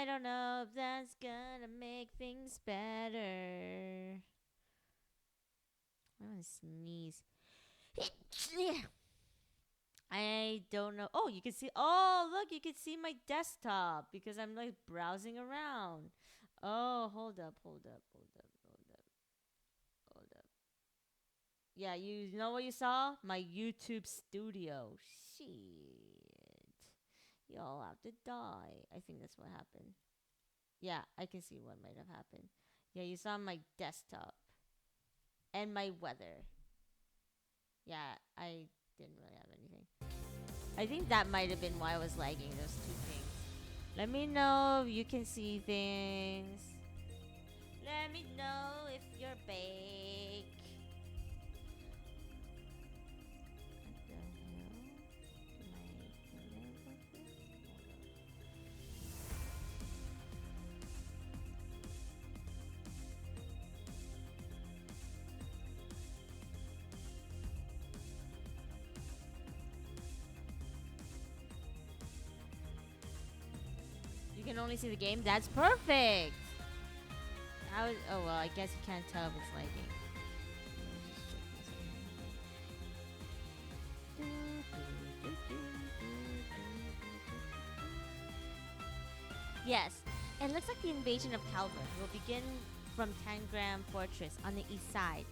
I don't know if that's gonna make things better. I'm gonna sneeze. I don't know. Oh, you can see. Oh, look, you can see my desktop because I'm like browsing around. Oh, hold up, hold up, hold up, hold up, hold up. Yeah, you know what you saw? My YouTube studio. Shit. Y'all have to die. I think that's what happened. Yeah, I can see what might have happened. Yeah, you saw my desktop and my weather. Yeah, I didn't really have anything. I think that might have been why I was lagging those two things. Let me know if you can see things. Let me know if you're bake. What the hell? Did my internet work here? You can only see the game? That's perfect! Oh well, I guess you can't tell if it's lagging. Yes, it looks like the invasion of Calvert will begin from Tangram Fortress on the east side.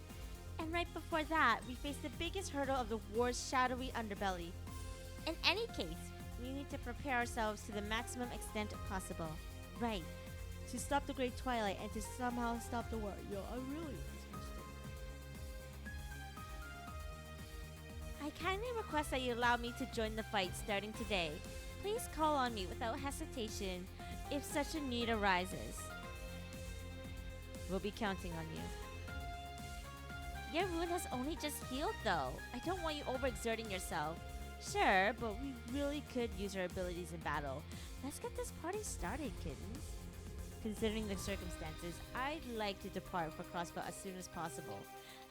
And right before that, we face the biggest hurdle of the war's shadowy underbelly. In any case, we need to prepare ourselves to the maximum extent possible. Right. To stop the Great Twilight and to somehow stop the war. Yo, I'm really disgusted. I kindly request that you allow me to join the fight starting today. Please call on me without hesitation if such a need arises. We'll be counting on you. Your wound has only just healed, though. I don't want you overexerting yourself. Sure, but we really could use our abilities in battle. Let's get this party started, kittens. Considering the circumstances, I'd like to depart for Crossbow as soon as possible.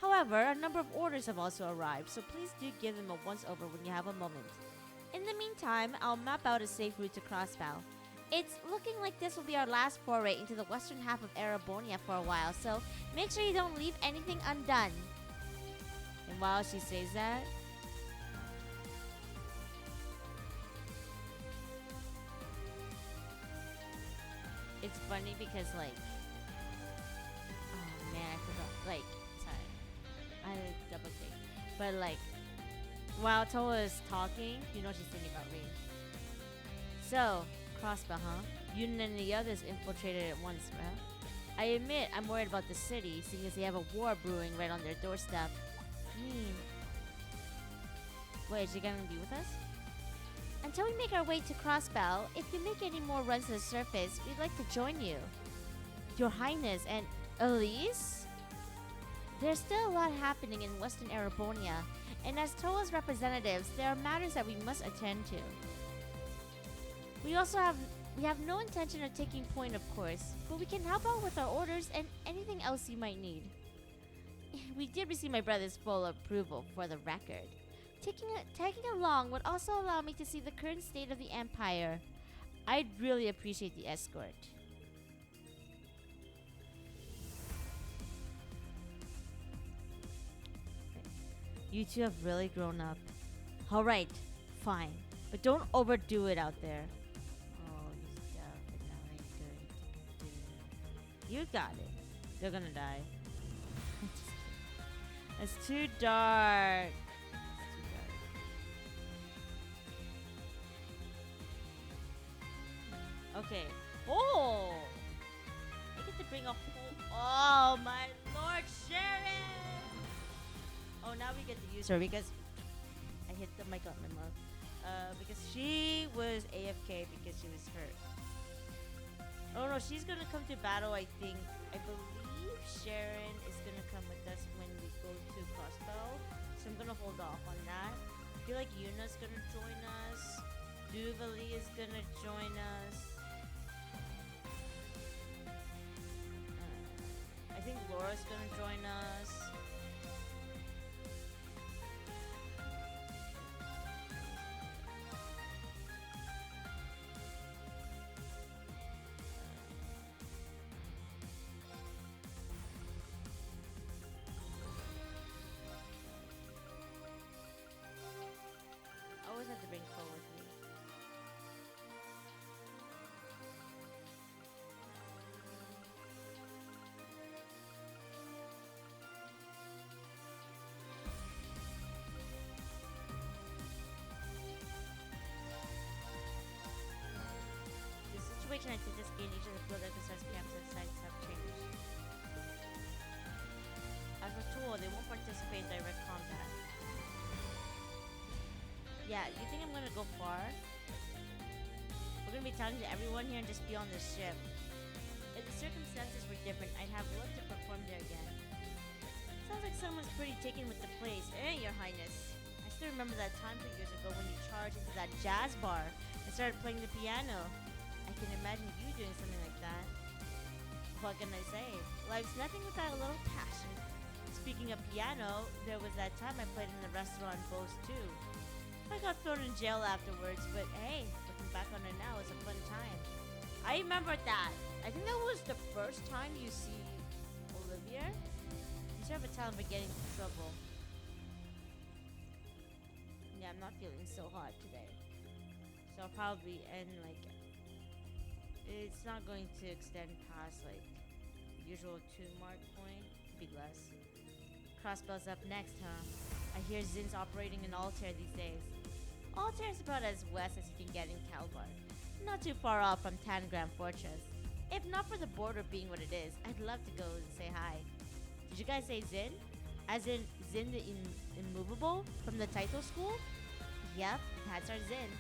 However, a number of orders have also arrived, so please do give them a once-over when you have a moment. In the meantime, I'll map out a safe route to Crossbow. It's looking like this will be our last foray into the western half of Erebonia for a while, so make sure you don't leave anything undone. And while she says that, it's funny because, like, oh man, I forgot. Like, sorry, I double take. But like, while Toa is talking, you know she's thinking about Rin. So, Crossbow, huh? You and the others infiltrated it once, right? I admit I'm worried about the city, seeing as they have a war brewing right on their doorstep. Wait, is she gonna be with us? Until we make our way to Crossbow, if you make any more runs to the surface, we'd like to join you. Your Highness and Elise? There's still a lot happening in Western Erebonia, and as Toa's representatives, there are matters that we must attend to. We have no intention of taking point, of course, but we can help out with our orders and anything else you might need. We did receive my brother's full approval for the record. Tagging along would also allow me to see the current state of the Empire. I'd really appreciate the escort. You two have really grown up. Alright, fine. But don't overdo it out there. Oh, you definitely good. You got it. They're gonna die. It's too dark. Okay. Oh! I get to bring a whole. Oh, my Lord, Sharon! Oh, now we get to use her because I hit the mic on my mouth. Because she was AFK because she was hurt. Oh no, she's gonna come to battle, I think. I believe Sharon is gonna come with us when we go to Crossbow. So I'm gonna hold off on that. I feel like Yuna's gonna join us. Duvali is gonna join us. I think Laura's gonna join us. direction I take this game, each of the field exercise camps and sites have changed. As for Tool, they won't participate in direct combat. Yeah, you think I'm gonna go far? We're gonna be talking to everyone here and just be on this ship. If the circumstances were different, I'd have loved to perform there again. Sounds like someone's pretty taken with the place, Your Highness? I still remember that time 2 years ago when you charged into that jazz bar and started playing the piano. I can imagine you doing something like that. What can I say? Life's nothing without a little passion. Speaking of piano, there was that time I played in the restaurant Bose too. I got thrown in jail afterwards, but hey, looking back on it now, it's a fun time. I remember that. I think that was the first time you see Olivia. You should have a talent for getting into trouble. Yeah, I'm not feeling so hot today. So I'll probably end like... It's not going to extend past like the usual 2 mark point. Be less. Crossbell's up next, huh? I hear Zin's operating an Altair these days. Altair is about as west as you can get in Calvar. Not too far off from Tangram Fortress. If not for the border being what it is, I'd love to go and say hi. Did you guys say Zin? As in Zin the Immovable from the Taito School? Yep, that's our Zin.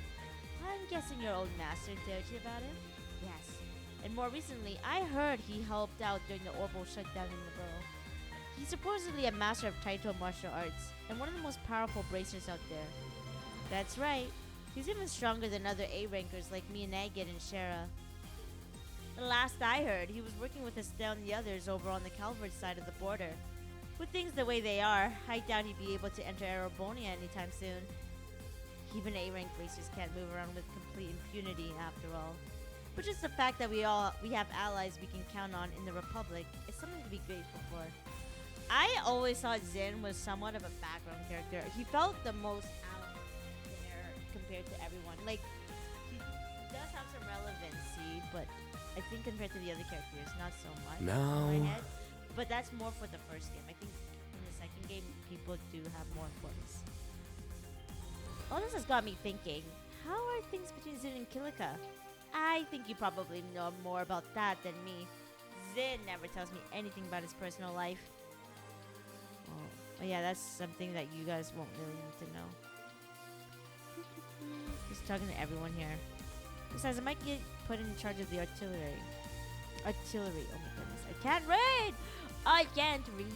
I'm guessing your old master told you about him? Yes. And more recently, I heard he helped out during the Orbital shutdown in the borough. He's supposedly a master of Taito martial arts and one of the most powerful bracers out there. That's right. He's even stronger than other A-rankers like me and Agate and Shara. The last I heard, he was working with Estelle and the others over on the Calvert side of the border. With things the way they are, I doubt he'd be able to enter Arabonia anytime soon. Even A-rank bracers can't move around with complete impunity after all. But just the fact that we have allies we can count on in the Republic is something to be grateful for. I always thought Zin was somewhat of a background character. He felt the most out there compared to everyone. Like, he does have some relevancy, but I think compared to the other characters, not so much. No. In my head. But that's more for the first game. I think in the second game, people do have more importance. All this has got me thinking, how are things between Zin and Kilika? I think you probably know more about that than me. Zin never tells me anything about his personal life. Oh yeah, that's something that you guys won't really need to know. Just talking to everyone here. Besides, I might get put in charge of the artillery. Artillery, oh my goodness. I can't read! I can't read!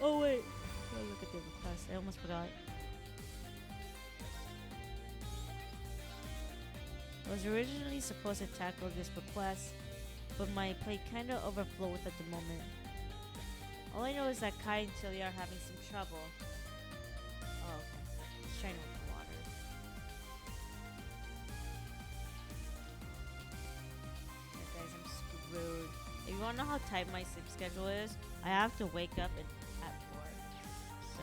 Oh wait. Oh, look at the request. I almost forgot. I was originally supposed to tackle this request, but my plate kinda overflowed at the moment. All I know is that Kai and Tilly are having some trouble. Oh, okay. Just trying with the water. Yeah, guys, I'm screwed. If you wanna know how tight my sleep schedule is, I have to wake up at 4. So,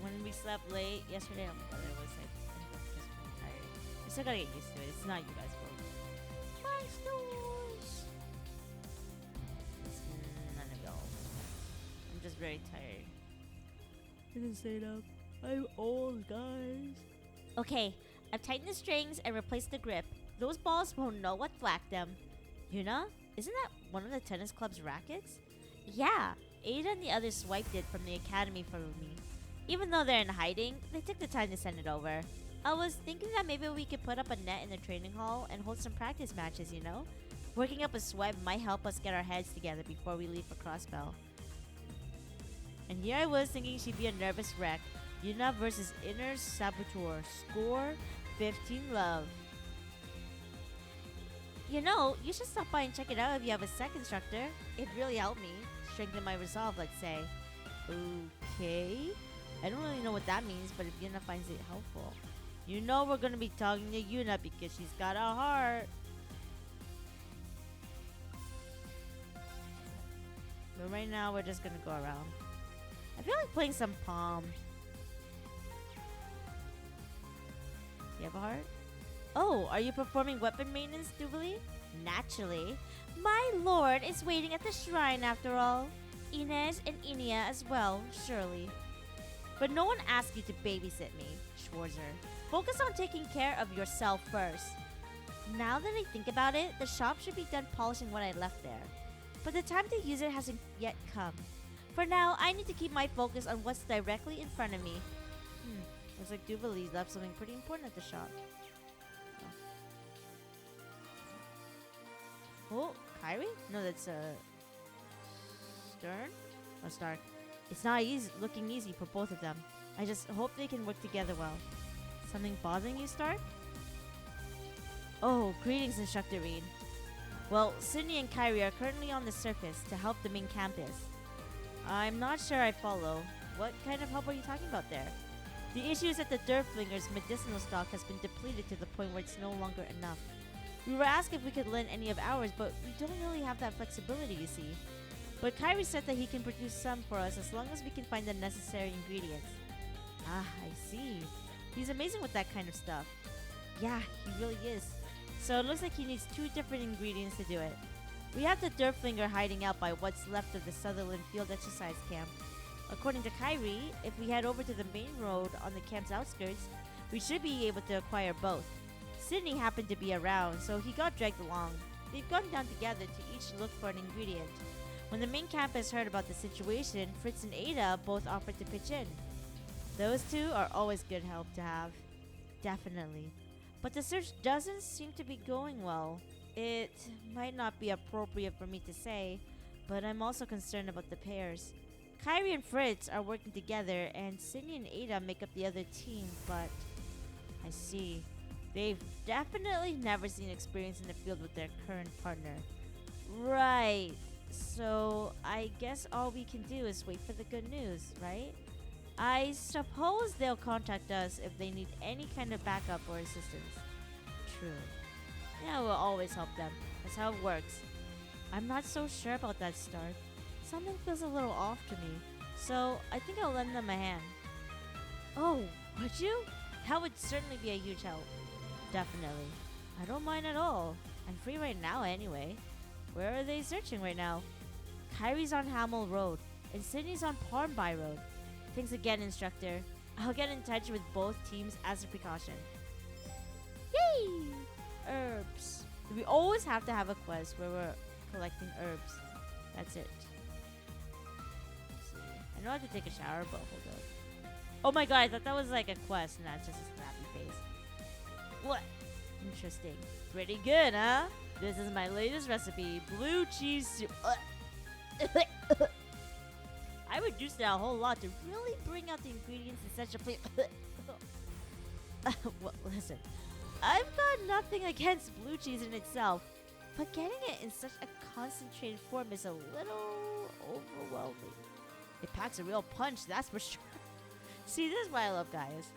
when we slept late yesterday, oh my god, I was like, just really tired. I still gotta get used to it. It's not you guys' fault. My snores! It's none of y'all. I'm just very tired. I didn't say enough. I'm old, guys. Okay, I've tightened the strings and replaced the grip. Those balls won't know what whacked them. Yuna? Isn't that one of the tennis club's rackets? Yeah, Ada and the others swiped it from the academy for me. Even though they're in hiding, they took the time to send it over. I was thinking that maybe we could put up a net in the training hall and hold some practice matches, you know? Working up a swipe might help us get our heads together before we leave for Crossbell. And here I was thinking she'd be a nervous wreck. Yuna versus Inner Saboteur. Score 15 love. You know, you should stop by and check it out if you have a sec instructor. It really helped me. Strengthen my resolve, let's say. Okay. I don't really know what that means, but if Yuna finds it helpful. You know we're gonna be talking to Yuna because she's got a heart. But right now we're just gonna go around. I feel like playing some Palm. You have a heart? Oh, are you performing weapon maintenance, Doobly? Naturally. My lord is waiting at the shrine after all. Inez and Inia as well, surely. But no one asked you to babysit me, Schwarzer. Focus on taking care of yourself first. Now that I think about it, the shop should be done polishing what I left there. But the time to use it hasn't yet come. For now, I need to keep my focus on what's directly in front of me. Looks like Duvalie left something pretty important at the shop. Oh, Kairi? No, that's Stern? Oh, Stark. It's not looking easy for both of them. I just hope they can work together well. Something bothering you, Stark? Oh, greetings, Instructor Reed. Well, Sydney and Kairi are currently on the surface to help the main campus. I'm not sure I follow. What kind of help are you talking about there? The issue is that the Durflinger's medicinal stock has been depleted to the point where it's no longer enough. We were asked if we could lend any of ours, but we don't really have that flexibility, you see. But Kairi said that he can produce some for us as long as we can find the necessary ingredients. Ah, I see. He's amazing with that kind of stuff. Yeah, he really is. So it looks like he needs 2 different ingredients to do it. We have the Durflinger hiding out by what's left of the Sutherland Field Exercise Camp. According to Kairi, if we head over to the main road on the camp's outskirts, we should be able to acquire both. Sydney happened to be around, so he got dragged along. They've gone down together to each look for an ingredient. When the main campus heard about the situation, Fritz and Ada both offered to pitch in. Those 2 are always good help to have. Definitely. But the search doesn't seem to be going well. It might not be appropriate for me to say, but I'm also concerned about the pairs. Kairi and Fritz are working together, and Sydney and Ada make up the other team, but I see. They've definitely never seen experience in the field with their current partner. Right. So I guess all we can do is wait for the good news, right? I suppose they'll contact us if they need any kind of backup or assistance. True. Yeah, we'll always help them. That's how it works. I'm not so sure about that, Stark. Something feels a little off to me. So I think I'll lend them a hand. Oh, would you? That would certainly be a huge help. Definitely. I don't mind at all. I'm free right now anyway. Where are they searching right now? Kairi's on Hamel Road, and Sydney's on Parnby Road. Thanks again, Instructor. I'll get in touch with both teams as a precaution. Yay! Herbs. We always have to have a quest where we're collecting herbs. That's it. Let's see. I know I have to take a shower, but hold up. Oh my god, I thought that was like a quest, not just a snappy face. What? Interesting. Pretty good, huh? This is my latest recipe, blue cheese soup. I reduced it a whole lot to really bring out the ingredients in such a place. Well, listen. I've got nothing against blue cheese in itself, but getting it in such a concentrated form is a little overwhelming. It packs a real punch, that's for sure. See, this is why I love Gaius.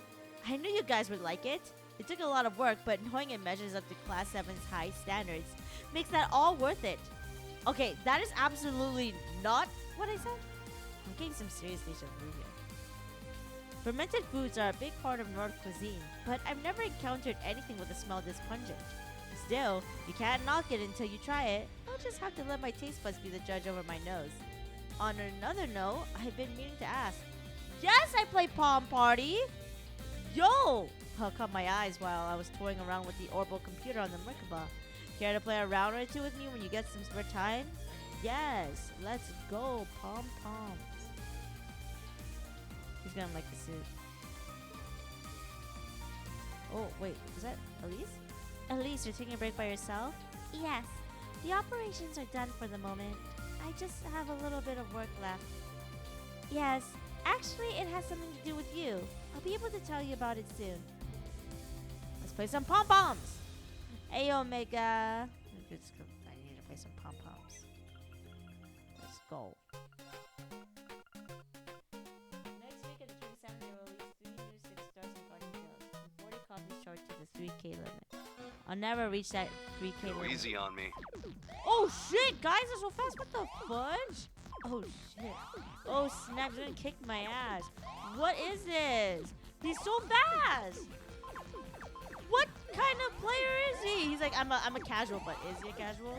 I knew you guys would like it. It took a lot of work, but knowing it measures up to Class 7's high standards makes that all worth it. Okay, that is absolutely not what I said. I'm getting some serious deja vu here. Fermented foods are a big part of North cuisine, but I've never encountered anything with a smell this pungent. Still, you can't knock it until you try it. I'll just have to let my taste buds be the judge over my nose. On another note, I've been meaning to ask. Yes, I play Palm Party! Yo! I caught my eyes while I was toying around with the Orbital computer on the Merkaba. Care to play a round or 2 with me when you get some spare time? Yes, let's go, Pom Poms. He's gonna like the suit. Oh, wait, is that Elise? Elise, you're taking a break by yourself? Yes, the operations are done for the moment. I just have a little bit of work left. Yes, actually, it has something to do with you. I'll be able to tell you about it soon. Let's play some pom-poms! Hey, Omega! I need to play some pom-poms. Let's go. Next week at the 27th, they will release 3 new 6-stars and party deals, and 40 copies short to the 3K limit. I'll never reach that 3K limit. Go easy on me. Oh shit, guys are so fast. What the fudge? Oh shit. Oh snap, he's gonna kick my ass. What is this? He's so fast. What kind of player is he? He's like, I'm a casual, but is he a casual?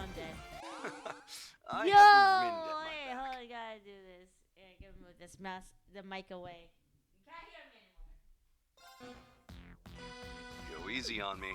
I'm dead. I Yo! have the wind at my Hey, back. hold on, gotta do this. Yeah, gotta move this mouse, the mic away. You can't hear me anymore. Go easy on me.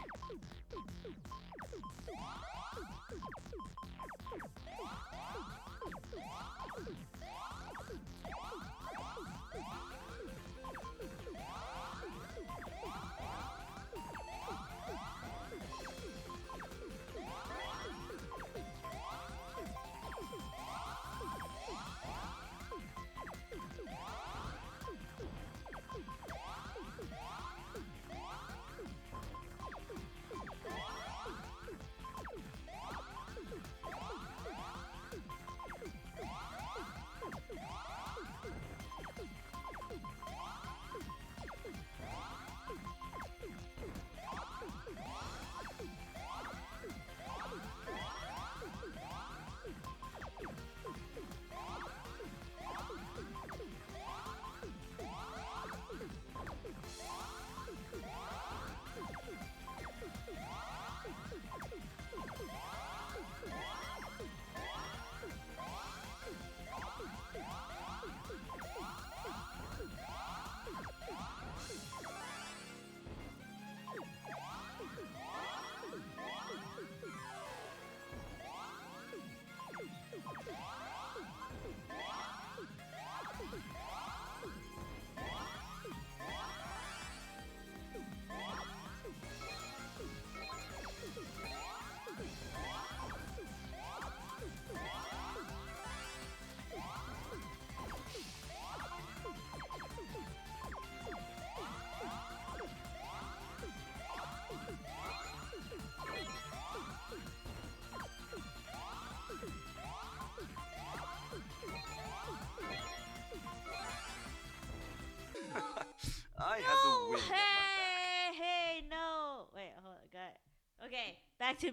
I had the wind at my back. Hey, no. Wait, hold on, got it. Okay, back to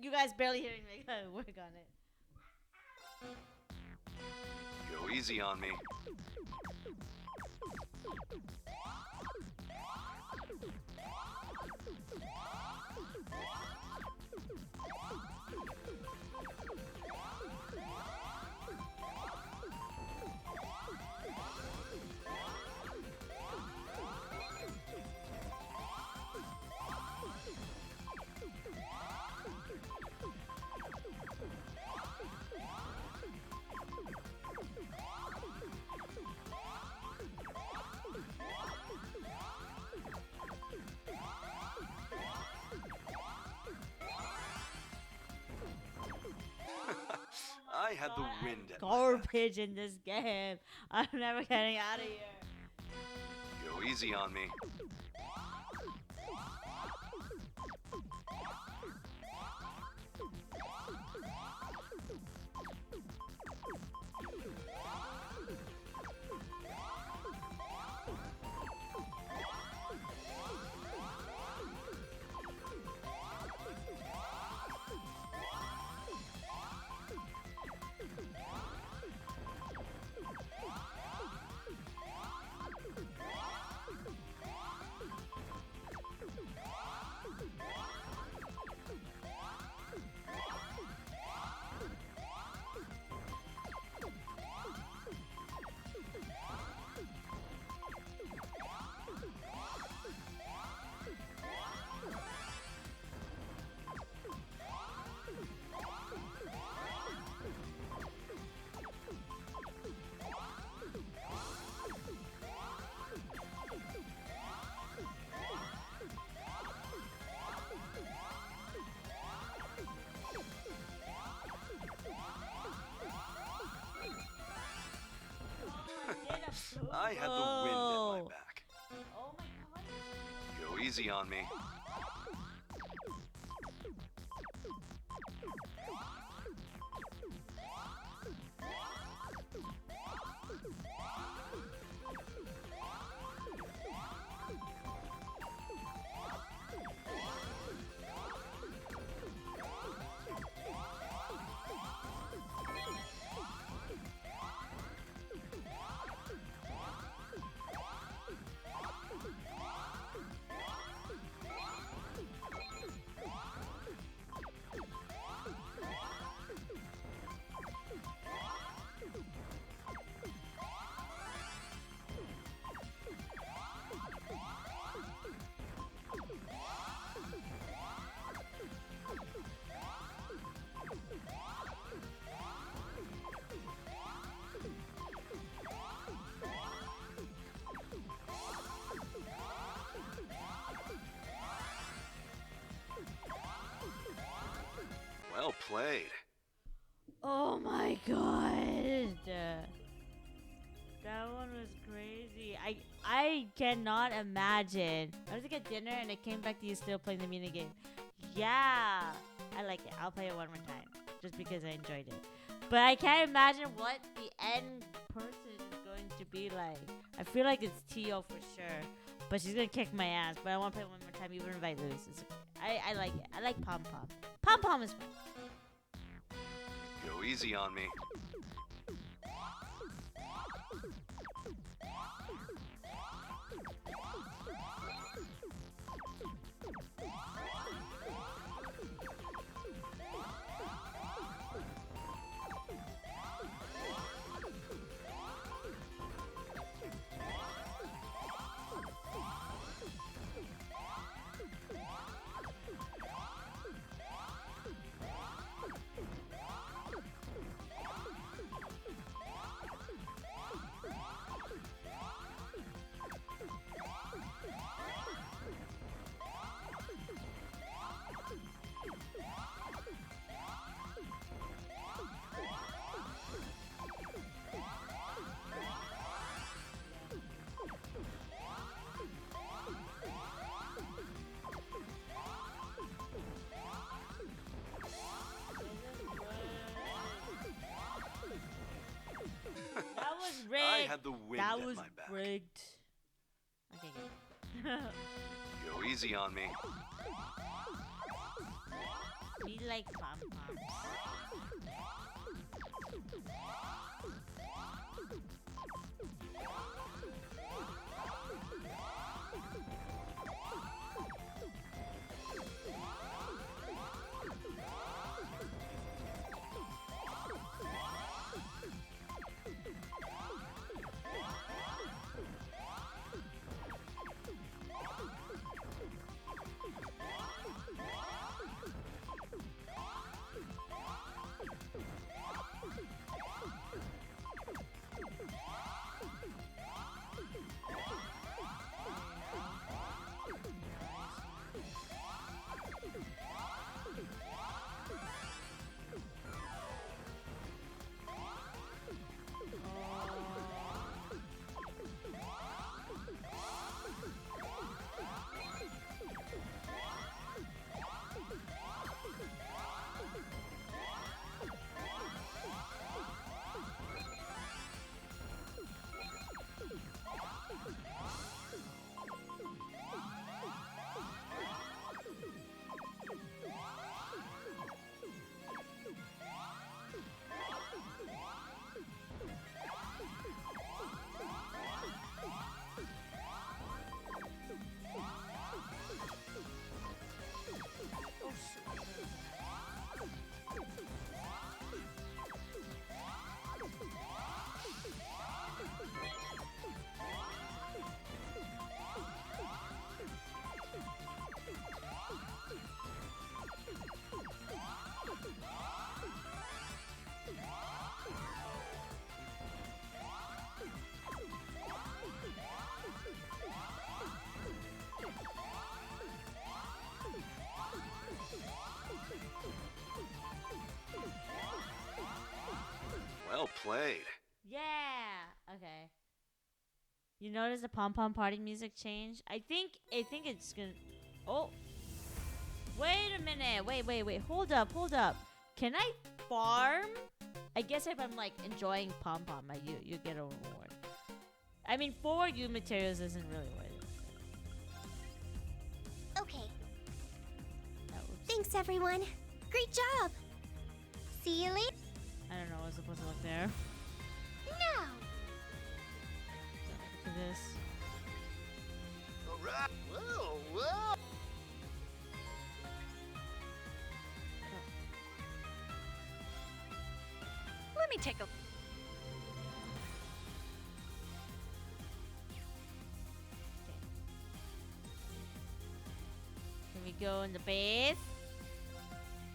you guys barely hearing me. Gotta work on it. Go easy on me. I had the wind at my back. Garbage in this game. I'm never getting out of here. Go easy on me. I had the wind at my back. Oh my god. Go easy on me. played. Oh my god. That one was crazy. I cannot imagine. I was to get dinner and I came back to you still playing the minigame. Yeah. I like it. I'll play it one more time. Just because I enjoyed it. But I can't imagine what the end person is going to be like. I feel like it's Tio for sure. But she's gonna kick my ass. But I want to play it one more time even if I lose. It's okay. I like it. I like Pom Pom. Pom Pom is fun. Go easy on me. That was rigged. I had the wind That at was my back. rigged. Okay, good. Go easy on me. We like pom poms. Well played. Yeah. Okay. You notice the pom pom party music change? I think it's gonna. Oh. Wait a minute. Wait. Hold up. Can I farm? I guess if I'm like enjoying pom pom, you get a reward. I mean, 4 U materials isn't really worth it. Okay. That was, Thanks, everyone. Great job. See you later. I don't know. I was supposed to look there. No. Look at this. Alright. Whoa. Let me take a Can we go in the base?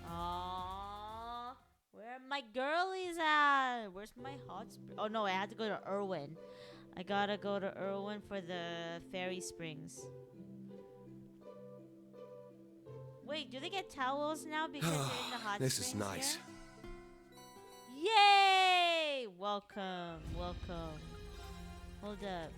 Aww. Where are my girlies at? Where's my hot spring? Oh no, I had to go to Irwin. I gotta go to Irwin for the fairy springs. Wait, do they get towels now because they're in the hot This is springs nice. here? Yay! Welcome, welcome. Hold up.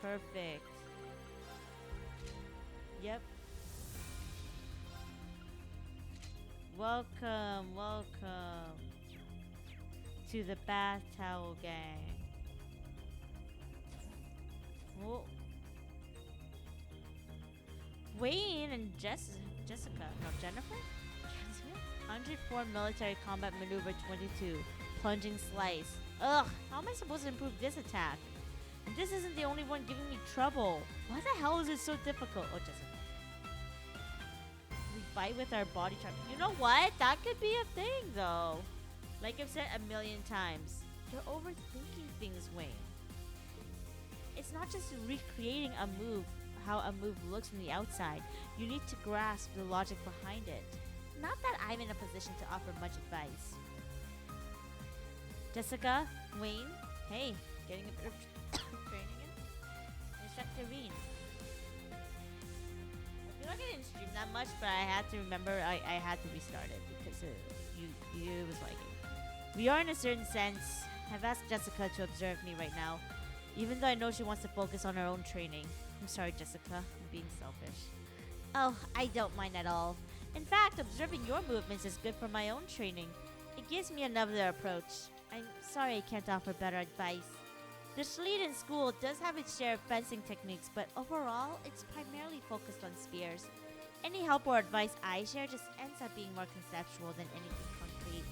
Perfect. Yep. Welcome, welcome to the bath towel gang. Oh. Wayne and Jessica, no, Jennifer? 104 military combat maneuver 22, plunging slice. Ugh, how am I supposed to improve this attack? And this isn't the only one giving me trouble. Why the hell is it so difficult? Oh, Jessica. We fight with our body charm. You know what? That could be a thing, though. Like I've said a million times, you're overthinking things, Wayne. It's not just recreating a move, how a move looks from the outside. You need to grasp the logic behind it. Not that I'm in a position to offer much advice. Jessica, Wayne, hey, getting a bit of training in? Instructor Reen. I feel like I didn't stream that much, but I had to remember I had to restart it because it was lagging. We are in a certain sense. I've asked Jessica to observe me right now, even though I know she wants to focus on her own training. I'm sorry, Jessica. I'm being selfish. Oh, I don't mind at all. In fact, observing your movements is good for my own training. It gives me another approach. I'm sorry I can't offer better advice. The Schlieden school does have its share of fencing techniques, but overall, it's primarily focused on spears. Any help or advice I share just ends up being more conceptual than anything concrete.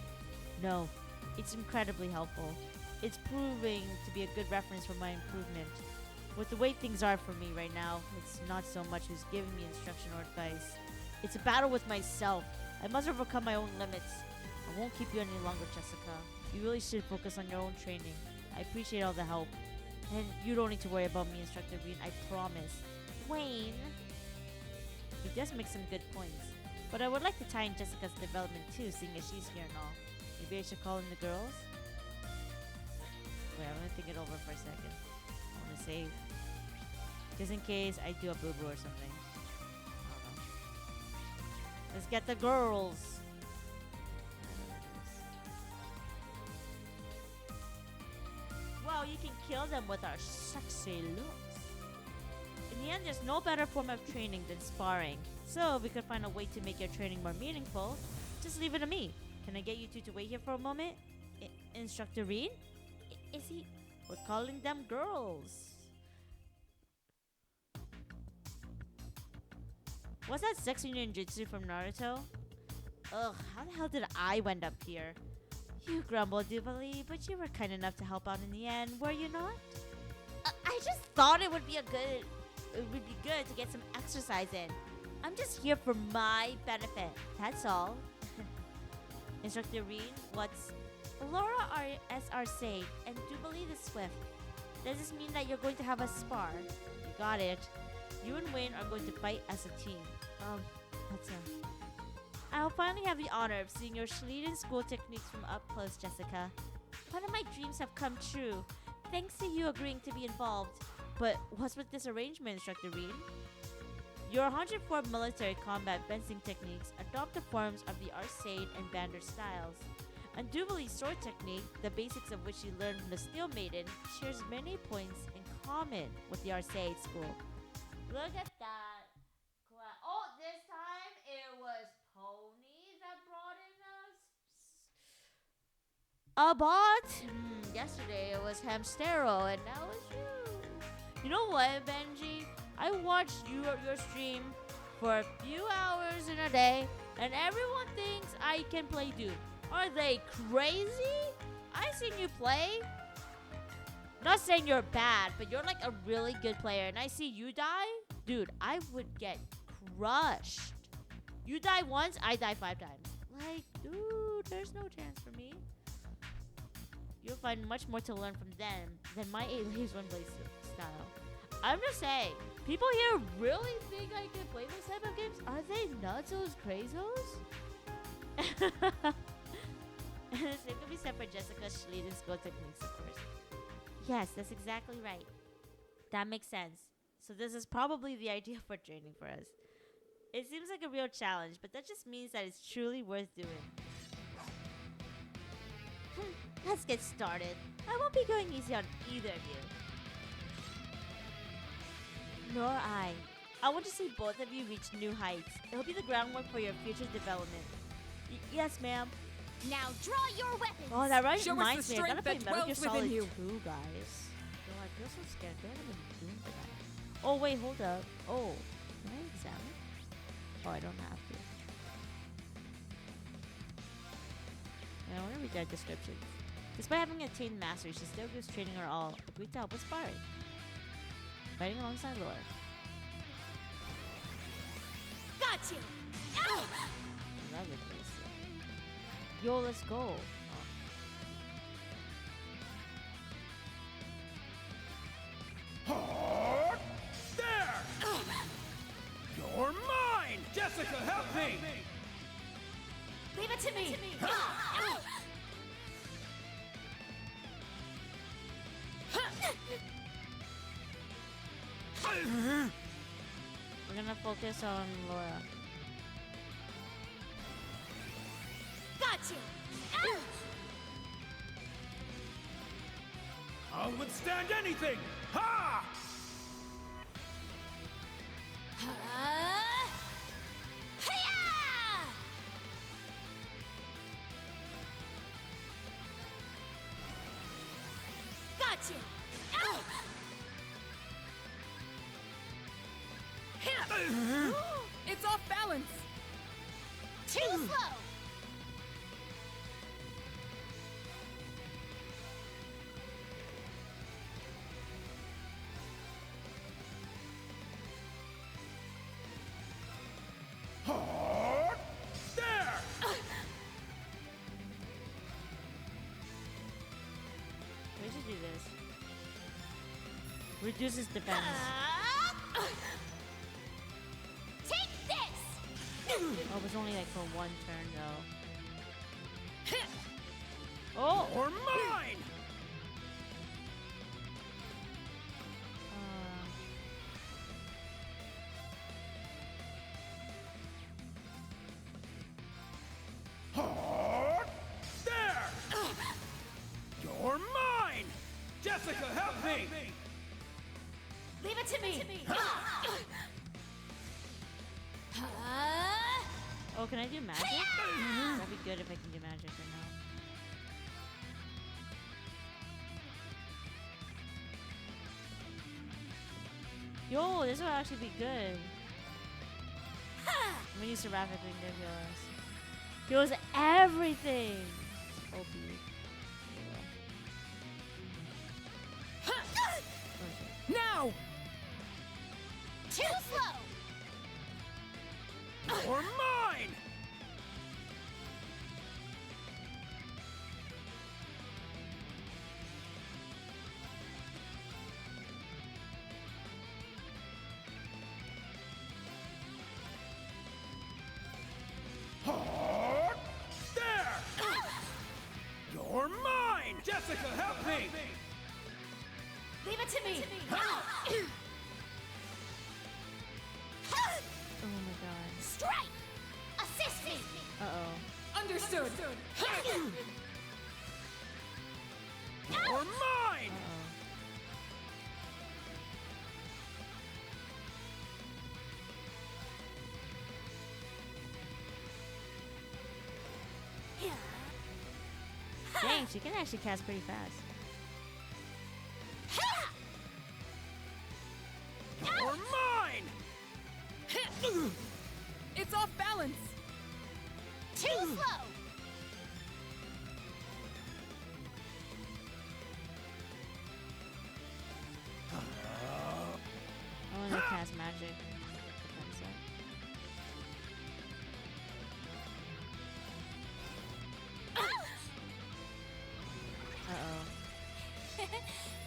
No, it's incredibly helpful. It's proving to be a good reference for my improvement. With the way things are for me right now, it's not so much who's giving me instruction or advice. It's a battle with myself. I must overcome my own limits. I won't keep you any longer, Jessica. You really should focus on your own training. I appreciate all the help. And you don't need to worry about me, Instructor Green, I promise. Wayne. He does make some good points. But I would like to tie in Jessica's development too, seeing as she's here and all. Maybe I should call in the girls? Wait, I'm gonna think it over for a second. I wanna save. Just in case I do a boo-boo or something. I don't know. Let's get the girls. Wow, you can kill them with our sexy looks. In the end, there's no better form of training than sparring. So, if we could find a way to make your training more meaningful, just leave it to me. Can I get you two to wait here for a moment? Instructor Reen? Is he... We're calling them girls. What's that sexy ninjutsu from Naruto? Ugh, how the hell did I wind up here? You grumbled, Duvalie, but you were kind enough to help out in the end, were you not? I just thought it would be good to get some exercise in. I'm just here for my benefit, that's all. Instructor Reen, what's... Laura S.R. Sade and Duvalie the Swift. Does this mean that you're going to have a spar? You got it. You and Wayne are going to fight as a team. That's I'll finally have the honor of seeing your Schlieden school techniques from up close, Jessica. One of my dreams have come true, thanks to you agreeing to be involved. But what's with this arrangement, Instructor Reen? Your 104 military combat fencing techniques adopt the forms of the Arcade and Bander styles. And Duvalie's sword technique, the basics of which you learned from the Steel Maiden, shares many points in common with the Arcade school. Look at that. Oh, this time it was Pony that brought in a bot. Yesterday it was Hamstero, and now it's you. You know what, Benji? I watched your stream for a few hours in a day, and everyone thinks I can play Doom. Are they crazy? I seen you play. Not saying you're bad, but you're like a really good player, and I see you die? Dude, I would get crushed. You die once, I die 5 times. Like, dude, there's no chance for me. You'll find much more to learn from them than my 8 Leaves 1 Blade style. I'm just saying, people here really think I can play this type of games? Are they nuts, those crazos? The same can be said for Jessica's lead and skill techniques, of course. Yes, that's exactly right. That makes sense. So this is probably the idea for training for us. It seems like a real challenge, but that just means that it's truly worth doing. Let's get started. I won't be going easy on either of you. Nor I. I want to see both of you reach new heights. It'll be the groundwork for your future development. Yes, ma'am. Now draw your weapons. Oh, that Show us reminds the me. I gotta strength play that Metal Gear dwells within Solid you. 2, guys. Yo, I feel so scared. They're gonna be doomed for that. Oh, wait, hold up. Oh, can I examine? Oh, I don't have to. I want to read that description. Despite having attained mastery, she still gives training her all. Agreed to help with sparring. Fighting alongside Laura. Got you. Ow! Love it, please. Yo, let's go. There! You're mine! Jessica, help me! Leave it to me. We're gonna focus on Laura. Got you. I'll withstand anything! Ha! Hiya! Got you. It's off balance. Too slow. There! We should do this. Reduces defense. Take this. Oh, it was only like for one turn though. Oh! You're mine! There! You're mine! Jessica, help me! Leave it to me. Oh, can I do magic? That'd be good if I can do magic right now. Yo, this will actually be good. I'm gonna use Seraphic Wing to heal us. Heals everything! OP. Now! Too slow. You're mine! There! You're mine! Jessica, help me! Leave it to me. Oh my god. Strike. Assist me. Uh-oh. Understood. You're mine! Uh-oh. Dang, she can actually cast pretty fast. You're mine! It's off balance. Too slow. I want to cast magic. Defense up. Uh-oh.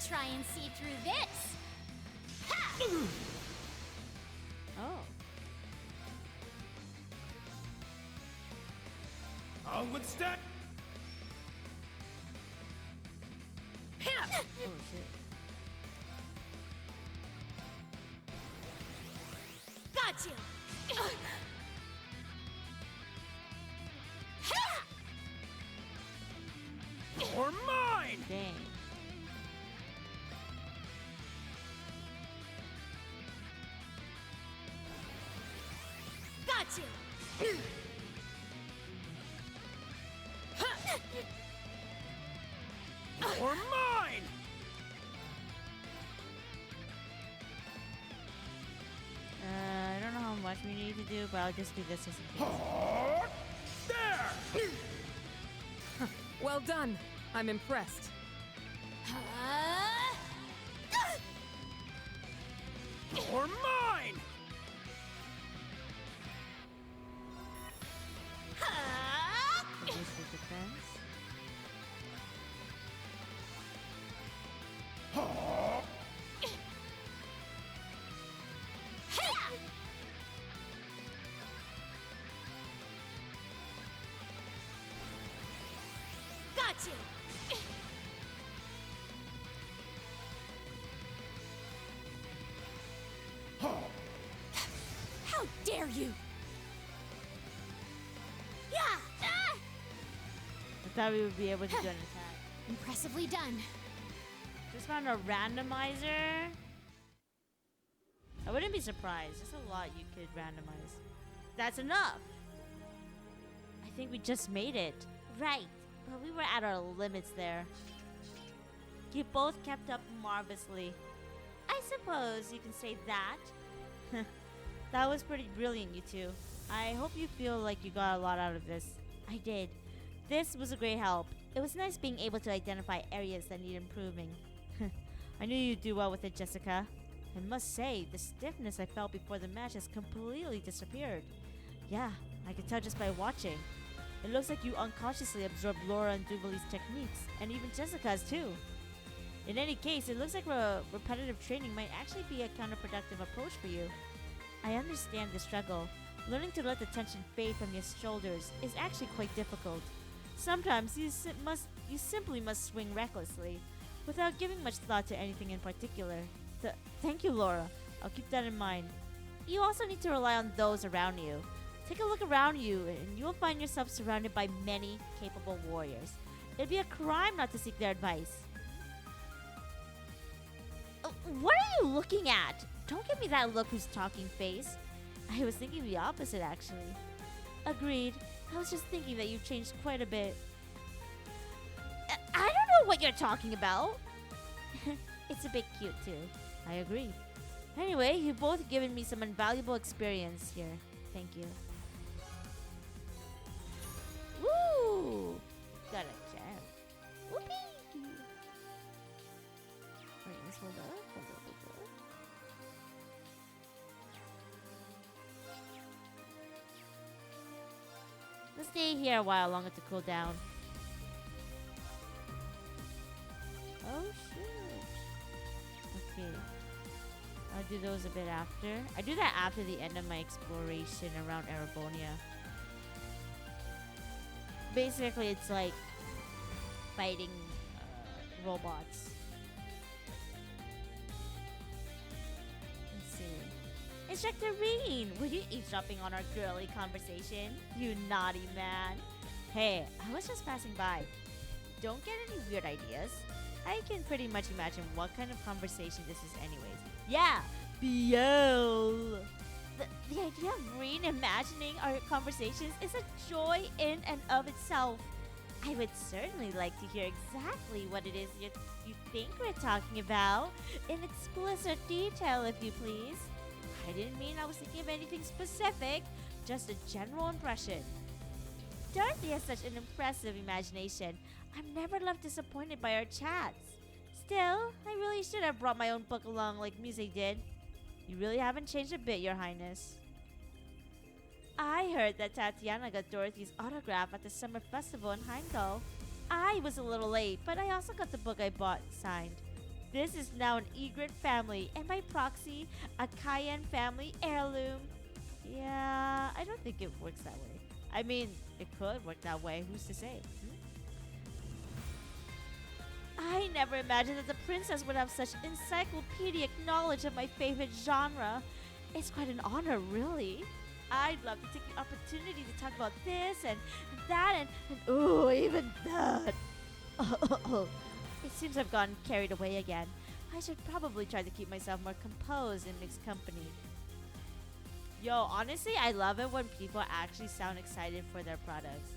Try and see through this. Oh. I'll withstand. Oh shit. Got you! You're mine! Dang. Got you! You're mine! I don't know how much we need to do, but I'll just do this just in case. There! Well done. I'm impressed. You're mine! Boost the defense. Got you! How dare you! Yeah! Ah! I thought we would be able to do an attack. Impressively done. Just found a randomizer. I wouldn't be surprised. There's a lot you could randomize. That's enough. I think we just made it. Right. But we were at our limits there. You both kept up marvelously. I suppose you can say that. That was pretty brilliant, you two. I hope you feel like you got a lot out of this. I did. This was a great help. It was nice being able to identify areas that need improving. I knew you'd do well with it, Jessica. I must say, the stiffness I felt before the match has completely disappeared. Yeah, I could tell just by watching. It looks like you unconsciously absorbed Laura and Duvali's techniques, and even Jessica's too. In any case, it looks like repetitive training might actually be a counterproductive approach for you. I understand the struggle. Learning to let the tension fade from your shoulders is actually quite difficult. Sometimes you simply must swing recklessly, without giving much thought to anything in particular. Thank you, Laura. I'll keep that in mind. You also need to rely on those around you. Take a look around you, and you'll find yourself surrounded by many capable warriors. It'd be a crime not to seek their advice. What are you looking at? Don't give me that look who's talking face. I was thinking the opposite, actually. Agreed. I was just thinking that you've changed quite a bit. I don't know what you're talking about. It's a bit cute, too. I agree. Anyway, you've both given me some invaluable experience here. Thank you. Woo! Got a gem. Whoopee! Wait, let's hold up. Hold up, hold up. Let's stay here a while longer to cool down. Oh shit. Okay. I'll do those a bit after. I do that after the end of my exploration around Erebonia. Basically, it's like fighting robots. Let's see. Instructor Reen, were you eavesdropping on our girly conversation? You naughty man. Hey, I was just passing by. Don't get any weird ideas. I can pretty much imagine what kind of conversation this is anyways. Yeah, Biel. The idea of reimagining our conversations is a joy in and of itself. I would certainly like to hear exactly what it is you think we're talking about, in explicit detail if you please. I didn't mean I was thinking of anything specific, just a general impression. Dorothy has such an impressive imagination. I'm never left disappointed by our chats. Still, I really should have brought my own book along like Muse did. You really haven't changed a bit, Your Highness. I heard that Tatiana got Dorothy's autograph at the summer festival in Heimdall. I was a little late, but I also got the book I bought signed. This is now an Egret family, and by proxy, a Cayenne family heirloom. Yeah, I don't think it works that way. I mean, it could work that way. Who's to say? I never imagined that the princess would have such encyclopedic knowledge of my favorite genre. It's quite an honor, really. I'd love to take the opportunity to talk about this and that and ooh, even that. It seems I've gotten carried away again. I should probably try to keep myself more composed in mixed company. Yo, honestly, I love it when people actually sound excited for their products.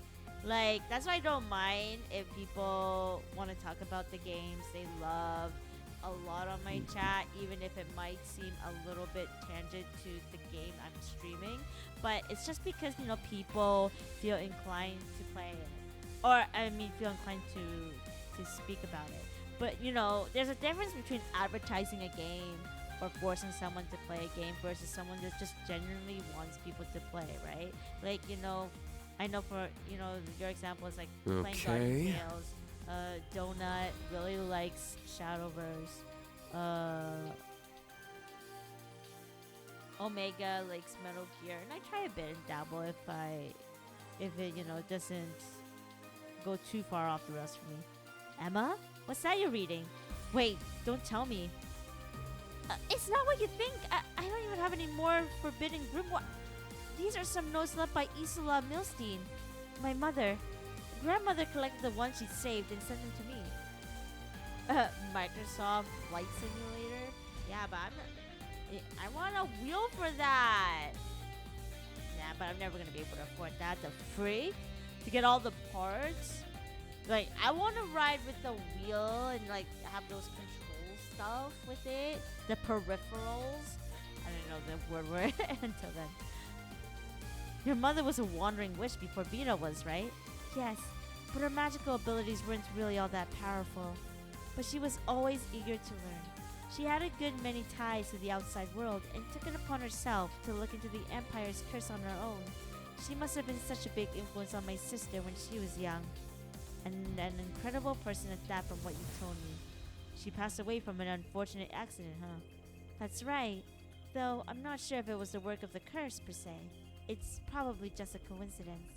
Like, that's why I don't mind if people want to talk about the games they love a lot on my chat, even if it might seem a little bit tangent to the game I'm streaming. But it's just because, you know, people feel inclined to play it. Or, I mean, feel inclined to speak about it. But, you know, there's a difference between advertising a game or forcing someone to play a game versus someone that just genuinely wants people to play, right? Like, you know, I know for, you know, your example is like playing Guardian Okay. Tales. Donut really likes Shadowverse. Omega likes Metal Gear, and I try a bit and dabble if it, you know, doesn't go too far off the rails for me. Emma, what's that you're reading? Wait, don't tell me. It's not what you think. I don't even have any more forbidden grimoire. These are some notes left by Isola Milstein, my mother. Grandmother collected the ones she saved and sent them to me. Microsoft Flight Simulator? Yeah, but I want a wheel for that. Yeah, but I'm never going to be able to afford that. The freak? To get all the parts? Like, I want to ride with the wheel and, like, have those control stuff with it. The peripherals. I don't know the word until then. Your mother was a wandering wish before Vita was, right? Yes, but her magical abilities weren't really all that powerful. But she was always eager to learn. She had a good many ties to the outside world and took it upon herself to look into the Empire's curse on her own. She must have been such a big influence on my sister when she was young. And an incredible person at that from what you told me. She passed away from an unfortunate accident, huh? That's right. Though I'm not sure if it was the work of the curse per se. It's probably just a coincidence.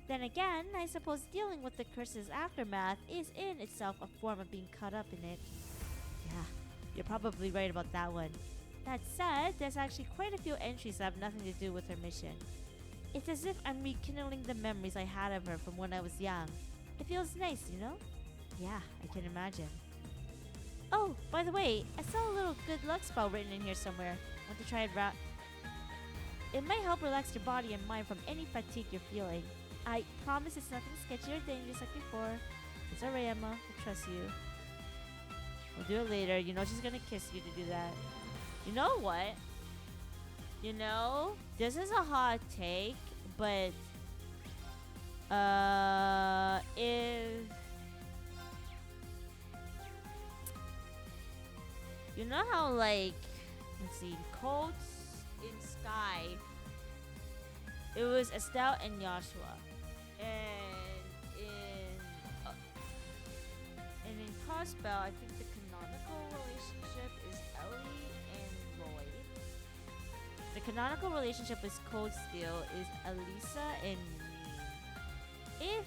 Then again, I suppose dealing with the curse's aftermath is in itself a form of being caught up in it. Yeah, you're probably right about that one. That said, there's actually quite a few entries that have nothing to do with her mission. It's as if I'm rekindling the memories I had of her from when I was young. It feels nice, you know? Yeah, I can imagine. Oh, by the way, I saw a little good luck spell written in here somewhere. Want to try it out? It might help relax your body and mind from any fatigue you're feeling. I promise it's nothing sketchy or dangerous like before. It's alright, Emma. I trust you. We'll do it later. You know she's gonna kiss you to do that. You know what? You know, this is a hot take, but if you know how, like, let's see, Codes in Sky, it was Estelle and Joshua, and in Crossbell, I think the canonical relationship is Ellie and Lloyd. The canonical relationship with Code Steel is Elisa and Reen. If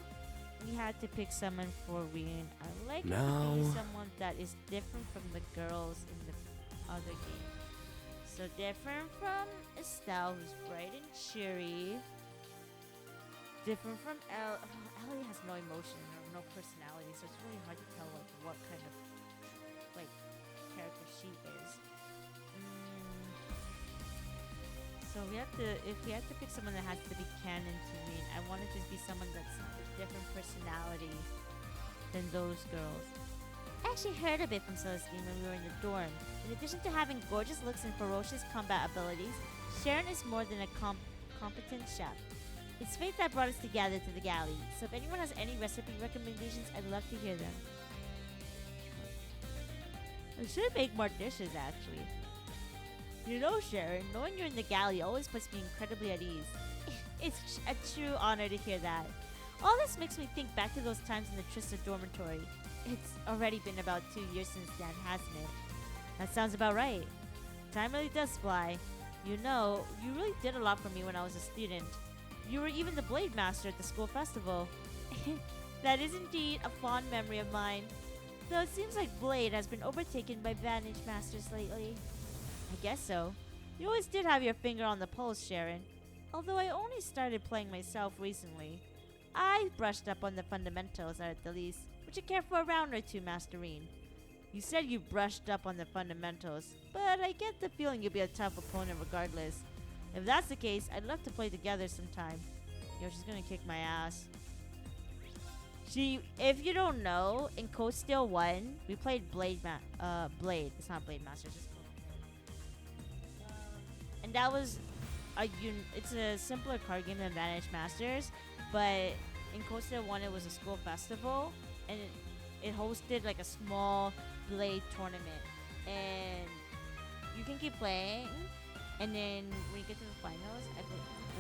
we had to pick someone for Reen, I'd like it to be someone that is different from the girls in the other game. So different from Estelle, who's bright and cheery. Different from Ellie has no emotion or no personality, so it's really hard to tell like what kind of like character she is. So if we had to pick someone that has to be canon to me, I want it to be someone that's a different personality than those girls. I actually heard a bit from Celestine when we were in the dorm. In addition to having gorgeous looks and ferocious combat abilities, Sharon is more than a competent chef. It's fate that brought us together to the galley, so if anyone has any recipe recommendations, I'd love to hear them. I should make more dishes, actually. You know, Sharon, knowing you're in the galley always puts me incredibly at ease. It's a true honor to hear that. All this makes me think back to those times in the Trista dormitory. It's already been about 2 years since then, hasn't it? That sounds about right. Time really does fly. You know, you really did a lot for me when I was a student. You were even the Blade Master at the school festival. That is indeed a fond memory of mine. Though it seems like Blade has been overtaken by Vantage Masters lately. I guess so. You always did have your finger on the pulse, Sharon. Although I only started playing myself recently. I brushed up on the fundamentals at the least. Would you care for a round or two, Masterine? You said you brushed up on the fundamentals, but I get the feeling you'll be a tough opponent regardless. If that's the case, I'd love to play together sometime. Yo, she's gonna kick my ass. If you don't know, in Code Steel 1, we played Blade. It's not Blade Masters. And that was it's a simpler card game than Vantage Masters, but in Code Steel 1, it was a school festival, and it hosted like a small Blade tournament, and you can keep playing, and then when you get to the finals,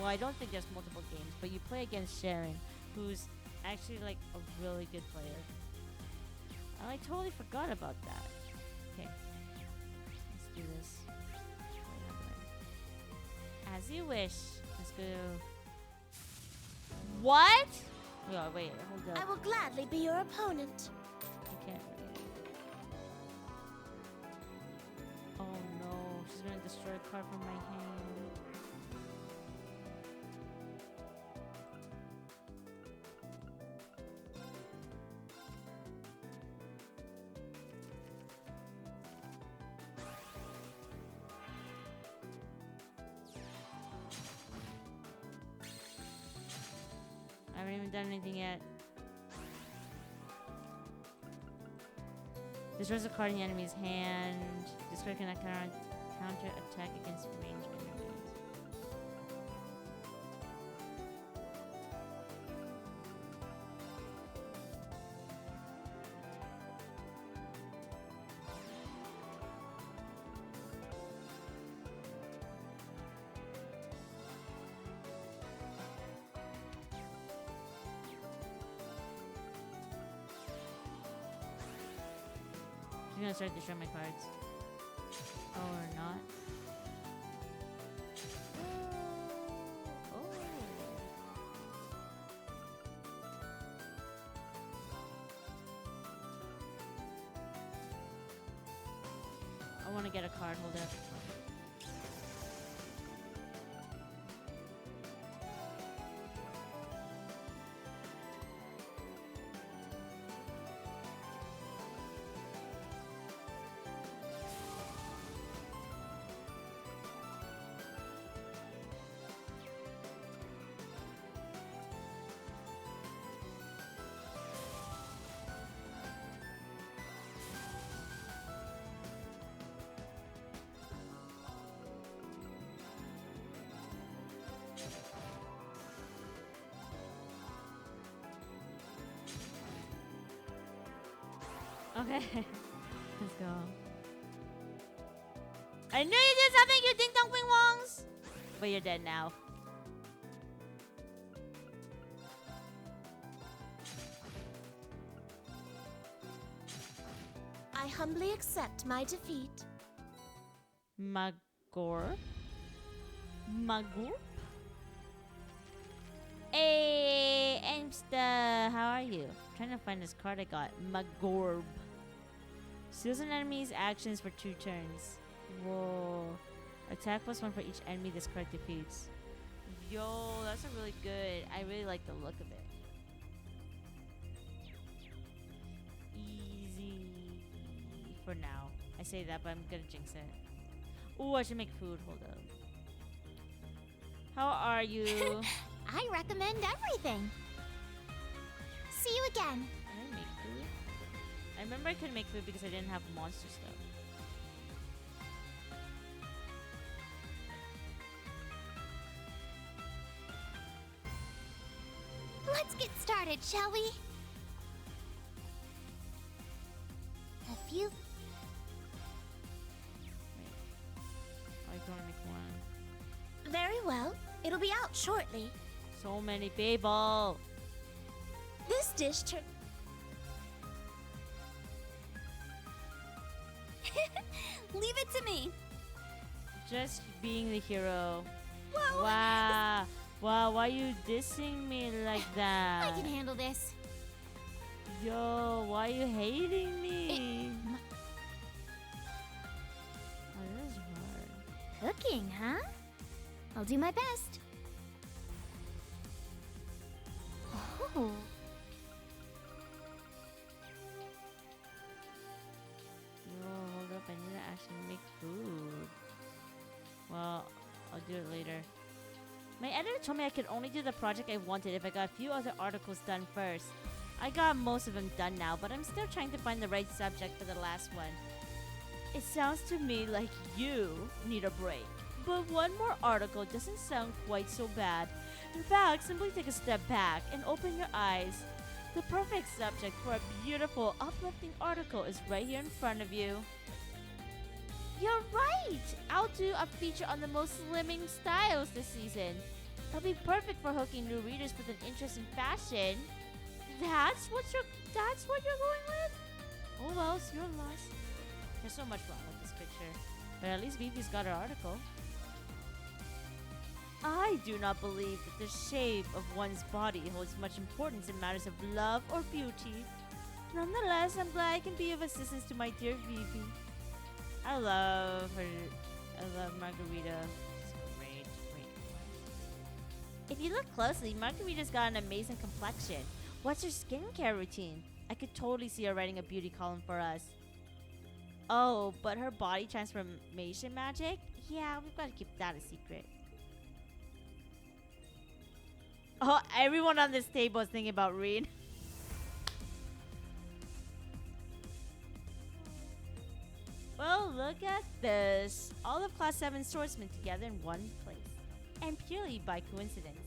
I don't think there's multiple games, but you play against Sharon, who's actually like a really good player. Oh, I totally forgot about that. Okay, let's do this. As you wish. Let's go. What? Oh, wait, hold up. I will gladly be your opponent. Okay. Oh no, she's gonna destroy a card from my hand. I haven't even done anything yet. Destroys a card in the enemy's hand. This card cannot counter attack against ranged enemies. I'm gonna start destroying my cards. Or not. Oh. I want to get a card. Hold up. Okay. Let's go. I knew you did something, you ding dong wing wongs! But you're dead now. I humbly accept my defeat. Magor? Magur? Hey, Aimsta, how are you? I'm trying to find this card I got. Magorb. Seals an enemy's actions for 2 turns. Whoa. Attack +1 for each enemy this card defeats. Yo, that's a really good. I really like the look of it. Easy for now. I say that, but I'm gonna jinx it. Ooh, I should make food. Hold up. How are you? I recommend everything. See you again. Can I make food? I remember I couldn't make food because I didn't have monster stuff. Let's get started, shall we? A few. Wait. I can only make one. Very well. It'll be out shortly. So many people. This dish turn. Leave it to me. Just being the hero. Whoa. Wow. Wow, why are you dissing me like that? I can handle this. Yo, why are you hating me? Oh, this is hard. Cooking, huh? I'll do my best. Oh. Yo, hold up, I need to actually make food. Well, I'll do it later. My editor told me I could only do the project I wanted if I got a few other articles done first. I got most of them done now, but I'm still trying to find the right subject for the last one. It sounds to me like you need a break. But one more article doesn't sound quite so bad. In fact, simply take a step back and open your eyes. The perfect subject for a beautiful, uplifting article is right here in front of you. You're right! I'll do a feature on the most slimming styles this season. It'll be perfect for hooking new readers with an interest in fashion. That's what you're going with? Oh well, it's your loss. There's so much wrong with this picture. But at least Vivi's got her article. I do not believe that the shape of one's body holds much importance in matters of love or beauty. Nonetheless, I'm glad I can be of assistance to my dear Vivi. I love her. I love Margarita. She's great. If you look closely, Margarita's got an amazing complexion. What's her skincare routine? I could totally see her writing a beauty column for us. Oh, but her body transformation magic? Yeah, we've got to keep that a secret. Oh, everyone on this table is thinking about Reed. Well, look at this. All of Class 7 swordsmen together in one place. And purely by coincidence.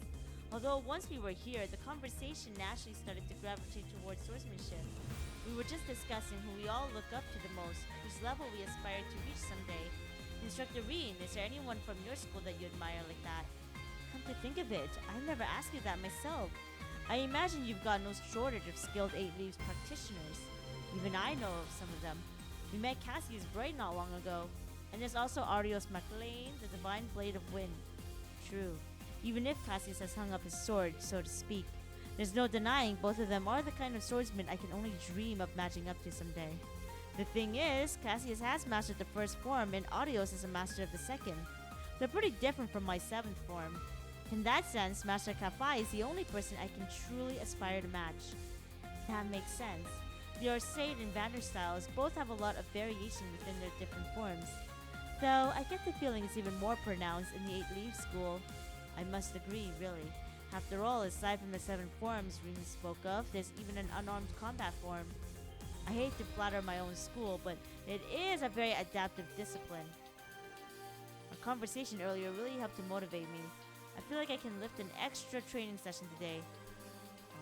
Although once we were here, the conversation naturally started to gravitate towards swordsmanship. We were just discussing who we all look up to the most, whose level we aspire to reach someday. Instructor Reen, is there anyone from your school that you admire like that? Come to think of it, I've never asked you that myself. I imagine you've got no shortage of skilled 8 Leaves practitioners. Even I know of some of them. We met Cassius Bright not long ago. And there's also Arios MacLean, the Divine Blade of Wind. True. Even if Cassius has hung up his sword, so to speak, there's no denying both of them are the kind of swordsmen I can only dream of matching up to someday. The thing is, Cassius has mastered the first form and Arios is a master of the second. They're pretty different from my 7th form. In that sense, Master Kafai is the only person I can truly aspire to match. That makes sense. The Orsade and Vanderstyles both have a lot of variation within their different forms. Though, I get the feeling it's even more pronounced in the 8 Leaves school. I must agree, really. After all, aside from the 7 forms Rin spoke of, there's even an unarmed combat form. I hate to flatter my own school, but it is a very adaptive discipline. Our conversation earlier really helped to motivate me. I feel like I can lift an extra training session today.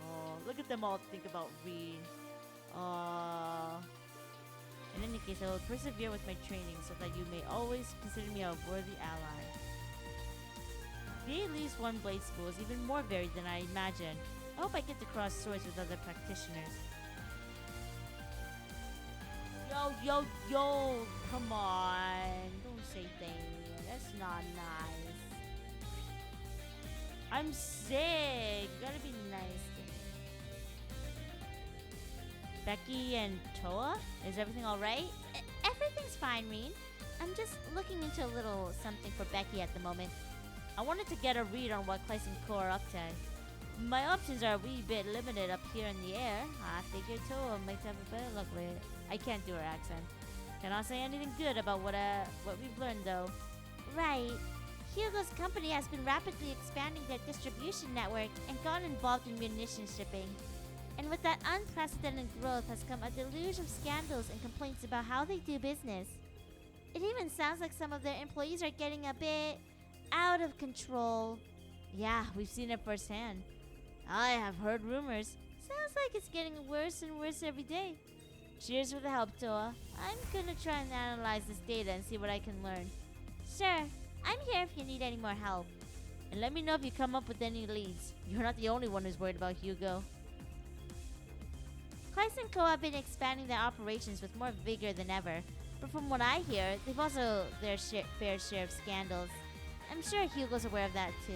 Oh, look at them all think about Rin. In any case, I will persevere with my training so that you may always consider me a worthy ally. The 8 Leaves One Blade School is even more varied than I imagined. I hope I get to cross swords with other practitioners. Yo, come on. Don't say things. That's not nice. I'm sick. Gotta be nice to me. Becky and Toa? Is everything alright? Everything's fine, Reen. I'm just looking into a little something for Becky at the moment. I wanted to get a read on what Kleist and Co are up to. My options are a wee bit limited up here in the air. I figure Toa might have a better luck with it. I can't do her accent. Cannot say anything good about what we've learned though. Right. Hugo's company has been rapidly expanding their distribution network and gotten involved in munitions shipping. And with that unprecedented growth has come a deluge of scandals and complaints about how they do business. It even sounds like some of their employees are getting a bit out of control. Yeah, we've seen it firsthand. I have heard rumors. Sounds like it's getting worse and worse every day. Cheers for the help, Toa. I'm gonna try and analyze this data and see what I can learn. Sure, I'm here if you need any more help. And let me know if you come up with any leads. You're not the only one who's worried about Hugo. Kleist and Co have been expanding their operations with more vigor than ever. But from what I hear, they've also their fair share of scandals. I'm sure Hugo's aware of that too.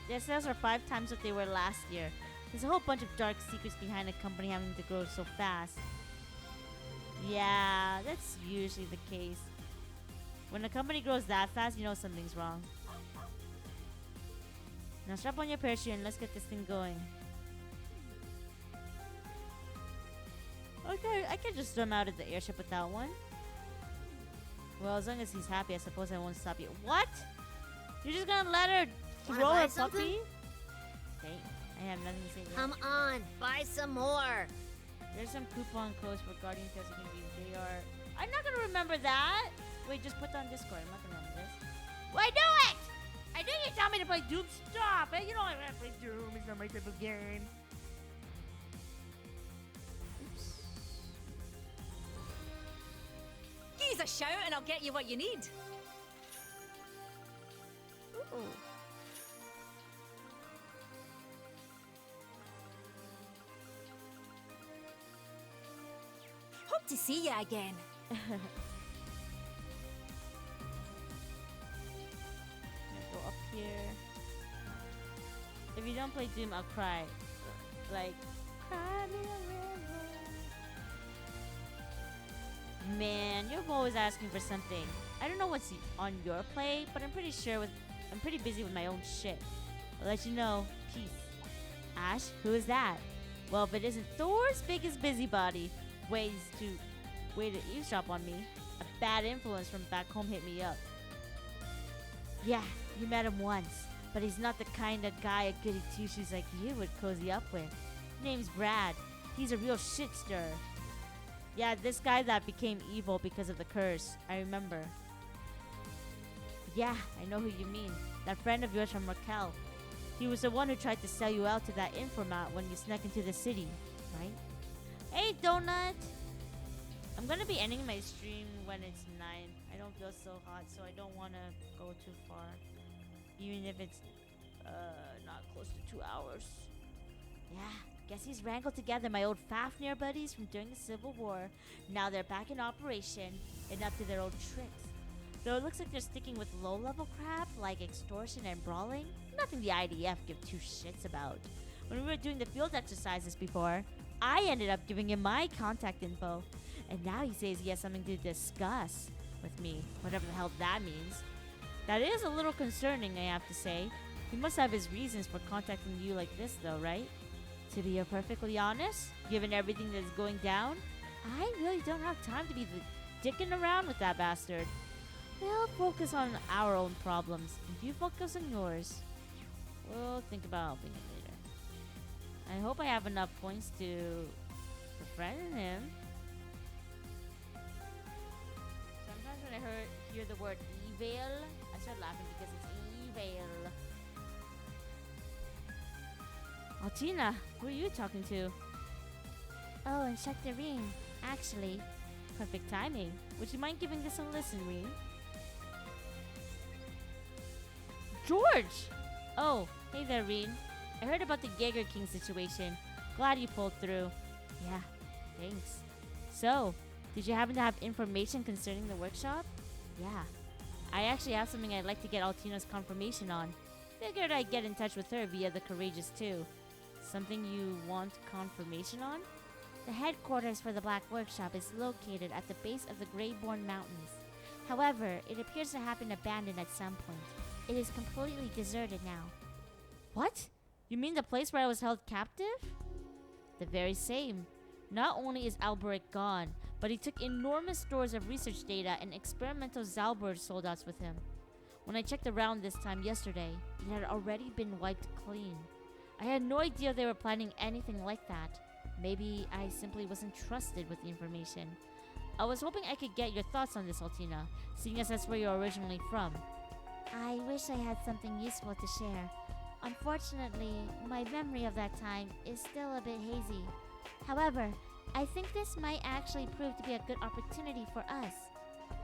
Their sales are 5 times what they were last year. There's a whole bunch of dark secrets behind a company having to grow so fast. Yeah, that's usually the case. When a company grows that fast, you know something's wrong. Now strap on your parachute and let's get this thing going. Okay, I can just swim out of the airship without one. Well, as long as he's happy, I suppose I won't stop you. What? You're just gonna let her Wanna throw buy a something? puppy? Okay, I have nothing to say. there. Come on, buy some more. There's some coupon codes for Guardian Tales you can use. They are... I'm not gonna remember that! Wait, just put that on Discord. I'm not gonna remember this. Well, I knew it! I knew you told me to play Doom. Stop! You know I want to play Doom. It's not my type of game. Oops. Give us a shout and I'll get you what you need. Ooh. Hope to see you again. Go up here. If you don't play Doom, I'll cry. Like, cry me a river. Man, you're always asking for something. I don't know what's on your plate, but I'm pretty busy with my own shit. I'll let you know. Peace. Ash, who is that? Well, if it isn't Thor's biggest busybody, way to eavesdrop on me. A bad influence from back home hit me up. Yeah, you met him once, but he's not the kind of guy a goody two-shoes like you would cozy up with. Name's Brad. He's a real shit stirrer. Yeah, this guy that became evil because of the curse. I remember. Yeah, I know who you mean. That friend of yours from Raquel. He was the one who tried to sell you out to that informant when you snuck into the city, right? Hey, Donut! I'm gonna be ending my stream when it's 9. I don't feel so hot, so I don't wanna go too far. Even if it's not close to 2 hours. Yeah, guess he's wrangled together my old Fafnir buddies from during the Civil War. Now they're back in operation and up to their old tricks. Though it looks like they're sticking with low-level crap like extortion and brawling, nothing the IDF give two shits about. When we were doing the field exercises before, I ended up giving him my contact info. And now he says he has something to discuss with me, whatever the hell that means. That is a little concerning, I have to say. He must have his reasons for contacting you like this though, right? To be perfectly honest, given everything that's going down, I really don't have time to be dicking around with that bastard. We'll focus on our own problems, and you focus on yours. We'll think about helping him later. I hope I have enough points to befriend him. Sometimes when I hear the word evil, I start laughing because it's evil. Altina, who are you talking to? Oh, Inspector Reen. Actually, Perfect timing. Would you mind giving this a listen, Reen? George! Oh, hey there, Reen. I heard about the Jaeger King situation. Glad you pulled through. Yeah, thanks. So, did you happen to have information concerning the workshop? Yeah. I actually have something I'd like to get Altina's confirmation on. Figured I'd get in touch with her via the Courageous too. Something you want confirmation on? the headquarters for the Black Workshop is located at the base of the Greyborn Mountains. However, it appears to have been abandoned at some point. It is completely deserted now. What? You mean the place where I was held captive? The very same. Not only is Alberic gone, but he took enormous stores of research data and experimental Zalberd soldats with him. When I checked around this time yesterday, it had already been wiped clean. I had no idea they were planning anything like that. Maybe I simply wasn't trusted with the information. I was hoping I could get your thoughts on this, Altina, seeing as that's where you're originally from. I wish I had something useful to share. Unfortunately, my memory of that time is still a bit hazy. However, I think this might actually prove to be a good opportunity for us.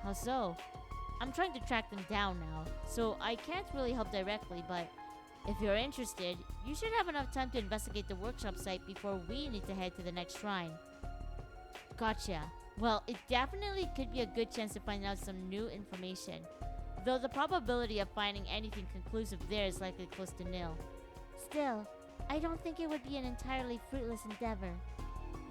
How so? I'm trying to track them down now, so I can't really help directly, but if you're interested, you should have enough time to investigate the workshop site before we need to head to the next shrine. Gotcha. Well, it definitely could be a good chance to find out some new information. though the probability of finding anything conclusive there is likely close to nil. Still, I don't think it would be an entirely fruitless endeavor.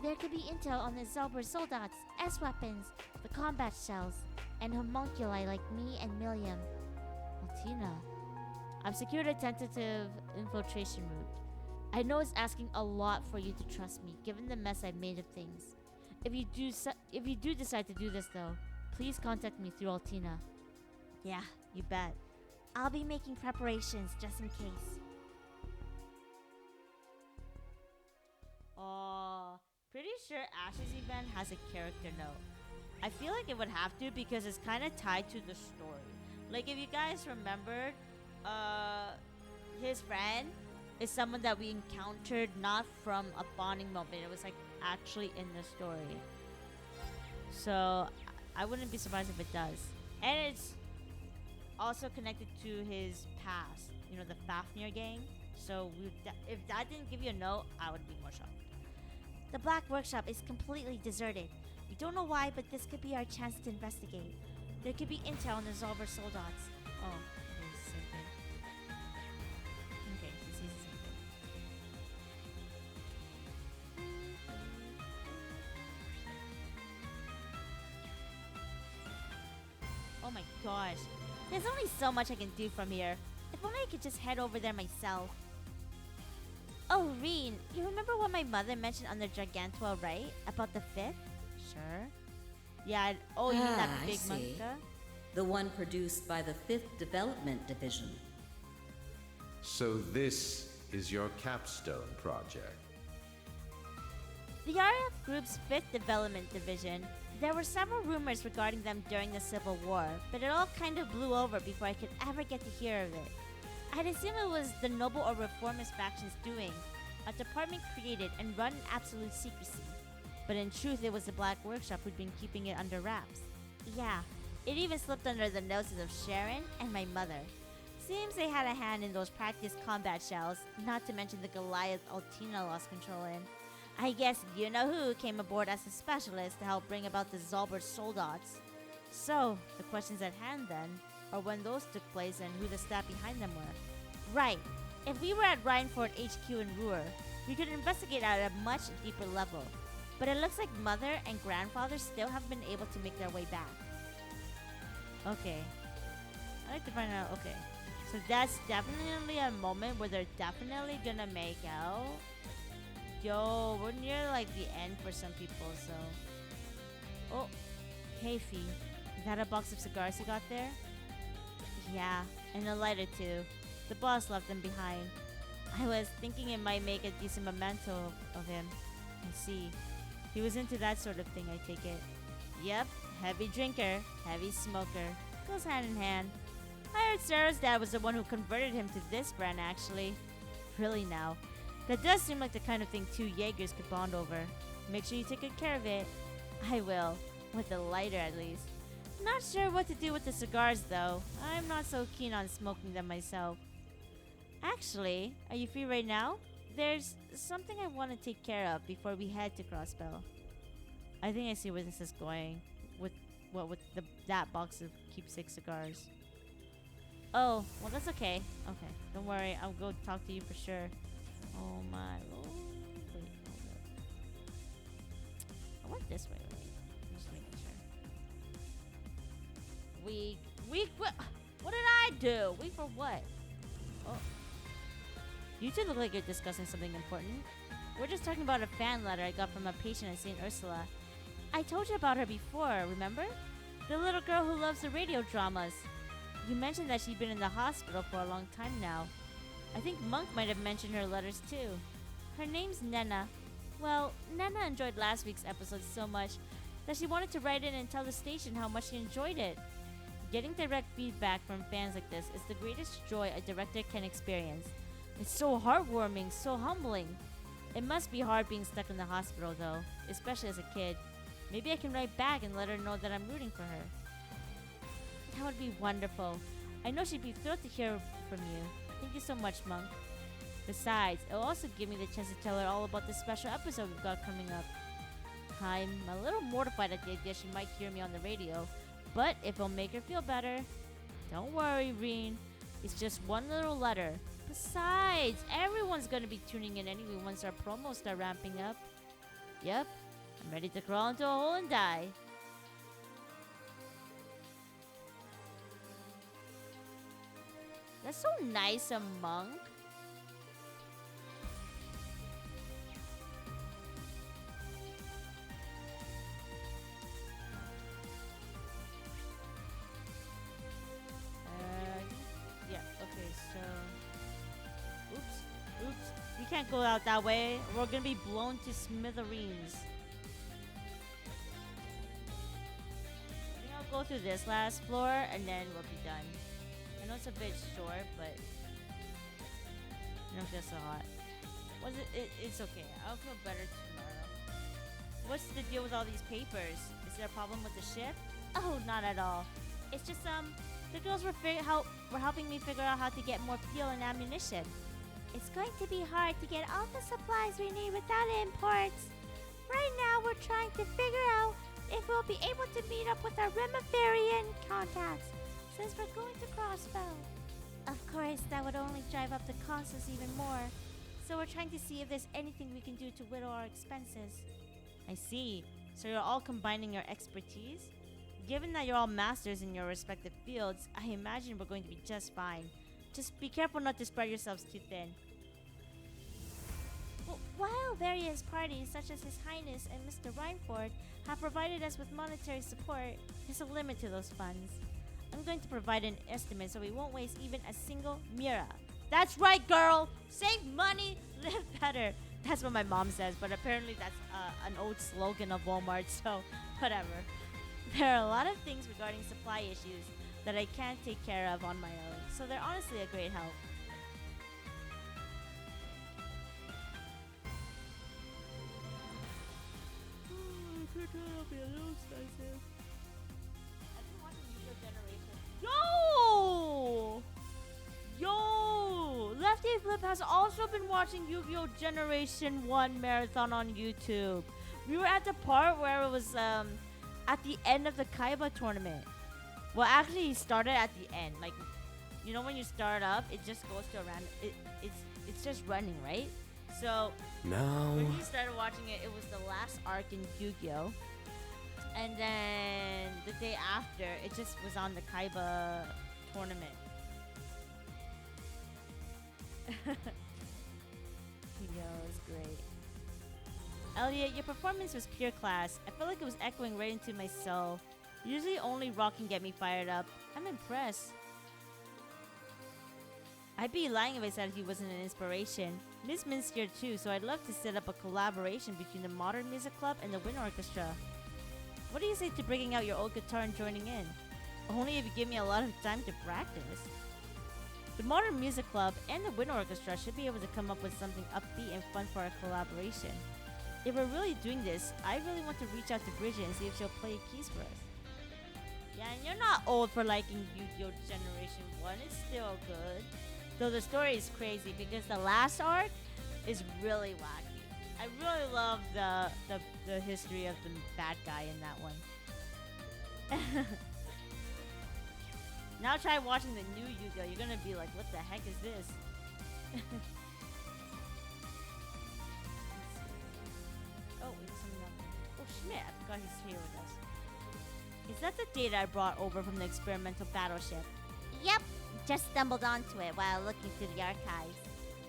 There could be intel on the Zelber Soldats, S-weapons, the combat shells, and homunculi like me and Milliam. Altina, I've secured a tentative infiltration route. I know it's asking a lot for you to trust me, given the mess I've made of things. If you do decide to do this, though, please contact me through Altina. Yeah, you bet. I'll be making preparations just in case. Pretty sure Ash's event has a character note. I feel like it would have to because it's kind of tied to the story. Like if you guys remembered, his friend is someone that we encountered not from a bonding moment. It was like actually in the story. So I wouldn't be surprised if it does. And it's also connected to his past. You know, the Fafnir gang. So if that didn't give you a note, I would be more shocked. The Black Workshop is completely deserted. We don't know why, but this could be our chance to investigate. There could be intel on the Zolver Soldats. Oh, okay, it's the same thing. Okay, this is the same thing. Oh my gosh. There's only so much I can do from here. If only I could just head over there myself. Oh, Reen, you remember what my mother mentioned on the Gargantua, right? About the fifth? Sure. Yeah, oh, you mean that I big see. manga? The one produced by the 5th Development Division. So this is your capstone project. The RF Group's 5th Development Division. There were several rumors regarding them during the Civil War, but it all kind of blew over before I could ever get to hear of it. I'd assume it was the Noble or Reformist faction's doing, a department created and run in absolute secrecy. But in truth, it was the Black Workshop who'd been keeping it under wraps. Yeah, it even slipped under the noses of Sharon and my mother. Seems they had a hand in those practice combat shells, not to mention the Goliath Altina lost control in. I guess you-know-who came aboard as a specialist to help bring about the Zolber Soldats. So, the questions at hand then are when those took place and who the staff behind them were. Right. If we were at Rhineford HQ in Ruhr, we could investigate at a much deeper level. But it looks like mother and grandfather still have been able to make their way back. Okay. I'd like to find out, okay. So that's definitely a moment where they're definitely gonna make out. Yo, we're near like the end for some people, so. Oh, hey Fee. Is that a box of cigars you got there? Yeah, and a lighter too. The boss left them behind. I was thinking it might make a decent memento of him. I see. He was into that sort of thing, I take it. Yep, heavy drinker, heavy smoker. Goes hand in hand. I heard Sarah's dad was the one who converted him to this brand, actually. Really now. That does seem like the kind of thing two Jaegers could bond over. Make sure you take good care of it. I will. With the lighter, at least. Not sure what to do with the cigars, though. I'm not so keen on smoking them myself. Actually, are you free right now? There's something I want to take care of before we head to Crossbell. I think I see where this is going. With that box of keepsake cigars. Oh, well that's okay. Okay, don't worry. I'll go talk to you for sure. Oh my lord. Wait, hold up. I went this way, right? I'm just making sure. Weak. What did I do? Weak for what? Oh. You two look like you're discussing something important. We're just talking about a fan letter I got from a patient at St. Ursula. I told you about her before, remember? The little girl who loves the radio dramas. You mentioned that she'd been in the hospital for a long time now. I think Monk might have mentioned her letters too. Her name's Nenna. Well, Nenna enjoyed last week's episode so much that she wanted to write in and tell the station how much she enjoyed it. Getting direct feedback from fans like this is the greatest joy a director can experience. It's so heartwarming, so humbling. It must be hard being stuck in the hospital though, especially as a kid. Maybe I can write back and let her know that I'm rooting for her. That would be wonderful. I know she'd be thrilled to hear from you. Thank you so much, Monk. Besides, it'll also give me the chance to tell her all about this special episode we've got coming up. I'm a little mortified at the idea she might hear me on the radio, but if it'll make her feel better, Don't worry, Reen. It's just one little letter. Besides, everyone's gonna be tuning in anyway once our promos start ramping up. Yep, I'm ready to crawl into a hole and die. That's so nice, a monk. Yeah, okay, so... Oops. We can't go out that way. We're gonna be blown to smithereens. I think I'll go through this last floor and then we'll be done. I know it's a bit short, but I don't feel so hot. It's okay. I'll feel better tomorrow. What's the deal with all these papers? Is there a problem with the ship? Oh, not at all. It's just the girls were helping me figure out how to get more fuel and ammunition. It's going to be hard to get all the supplies we need without imports. Right now, we're trying to figure out if we'll be able to meet up with our Remiferian contacts, since we're going to Crossbow. Of course, that would only drive up the costs even more. So we're trying to see if there's anything we can do to whittle our expenses. I see. So you're all combining your expertise? Given that you're all masters in your respective fields, I imagine we're going to be just fine. Just be careful not to spread yourselves too thin. While various parties, such as His Highness and Mr. Reinford, have provided us with monetary support, There's a limit to those funds. I'm going to provide an estimate so we won't waste even a single mira. That's right, girl! Save money, live better. That's what my mom says, but apparently that's an old slogan of Walmart, so whatever. There are a lot of things regarding supply issues that I can't take care of on my own, so they're honestly a great help. Yo! Yo! Lefty Flip has also been watching Yu-Gi-Oh! Generation 1 Marathon on YouTube. We were at the part where it was at the end of the Kaiba tournament. Well, actually, he started at the end. Like, you know when you start up, it just goes to a random... It's just running, right? So, when he started watching it, it was the last arc in Yu-Gi-Oh! And then the day after, it just was on the Kaiba tournament. Yu-Gi-Oh! is great. Elliot, your performance was pure class. I felt like it was echoing right into my soul. Usually only rock can get me fired up. I'm impressed. I'd be lying if I said he wasn't an inspiration. Miss Min's here too, so I'd love to set up a collaboration between the Modern Music Club and the Wind Orchestra. What do you say to bringing out your old guitar and joining in? Only if you give me a lot of time to practice. The Modern Music Club and the Wind Orchestra should be able to come up with something upbeat and fun for our collaboration. If we're really doing this, I really want to reach out to Bridget and see if she'll play keys for us. Yeah, and you're not old for liking Yu-Gi-Oh! Generation 1. It's still good. Though the story is crazy because the last arc is really wacky. I really love the history of the bad guy in that one. Now try watching the new Yu-Gi-Oh! You're gonna be like, what the heck is this? Oh, there's something else. Oh, Schmidt, I forgot he's here with us. Is that the data I brought over from the experimental battleship? Yep, just stumbled onto it while looking through the archives.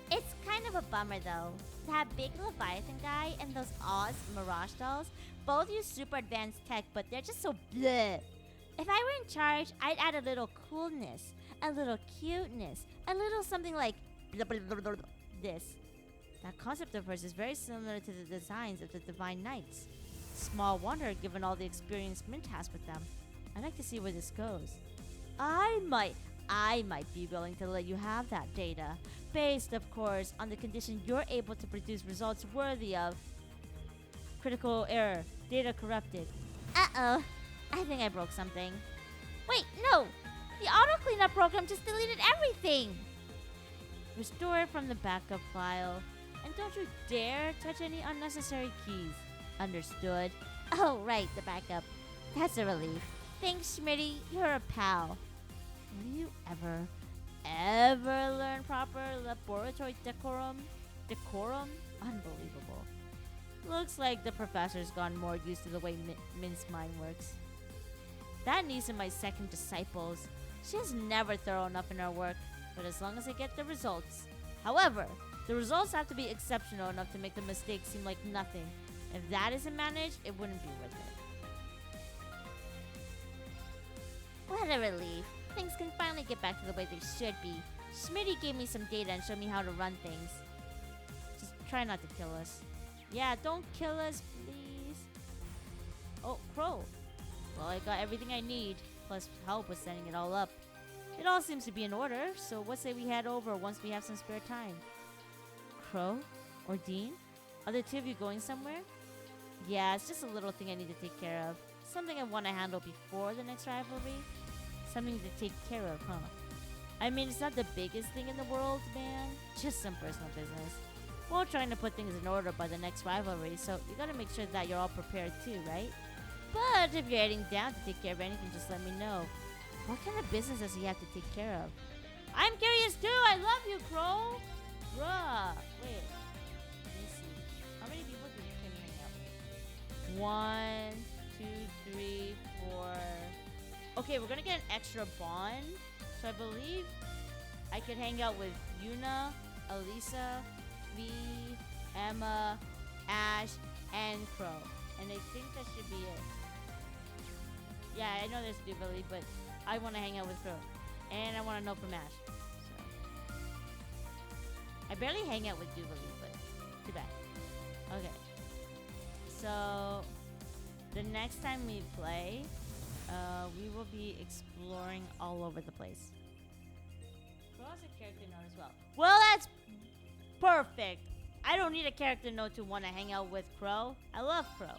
It's kind of a bummer though. That big Leviathan guy and those Oz Mirage dolls both use super advanced tech, but they're just so bleh. If I were in charge, I'd add a little coolness, a little cuteness, a little something like blah, blah, blah, blah, this. That concept of hers is very similar to the designs of the Divine Knights. Small wonder given all the experience Mint has with them. I'd like to see where this goes. I might be willing to let you have that data, based, of course, on the condition you're able to produce results worthy of critical error, data corrupted. Uh-oh, I think I broke something. Wait, no! The auto cleanup program just deleted everything! Restore it from the backup file, and don't you dare touch any unnecessary keys. Understood? Oh, right, the backup. That's a relief. Thanks, Schmitty. You're a pal. Will you ever learn proper laboratory decorum? Decorum? Unbelievable. Looks like the professor's gone more used to the way Min's mind works. That niece is my second disciples. She is never thorough enough in her work, but as long as I get the results. However, the results have to be exceptional enough to make the mistakes seem like nothing. If that isn't managed, it wouldn't be worth it. What a relief. Things can finally get back to the way they should be. Schmitty gave me some data and showed me how to run things. Just try not to kill us. Yeah, don't kill us, please. Oh, Crow. Well, I got everything I need, plus help with setting it all up. It all seems to be in order, so what say we head over once we have some spare time? Crow? Or Dean? Are the two of you going somewhere? Yeah, it's just a little thing I need to take care of. Something I want to handle before the next rivalry. Something to take care of, huh? I mean, it's not the biggest thing in the world, man. Just some personal business. We're trying to put things in order by the next rivalry, so you gotta make sure that you're all prepared too, right? But if you're heading down to take care of anything, just let me know. What kind of business does he have to take care of? I'm curious too! I love you, Crow! Bruh! Wait. Let me see. How many people can you hang out with? 1, 2, 3, 4... Okay, we're gonna get an extra bond. So I believe I could hang out with Yuna, Elisa, V, Emma, Ash, and Crow. And I think that should be it. Yeah, I know there's Jubilee, but I want to hang out with Crow. And I want to know from Ash. So I barely hang out with Jubilee, but too bad. Okay. So the next time we play, we will be exploring all over the place. Crow has a character note as well. Well, that's perfect. I don't need a character note to want to hang out with Crow. I love Crow.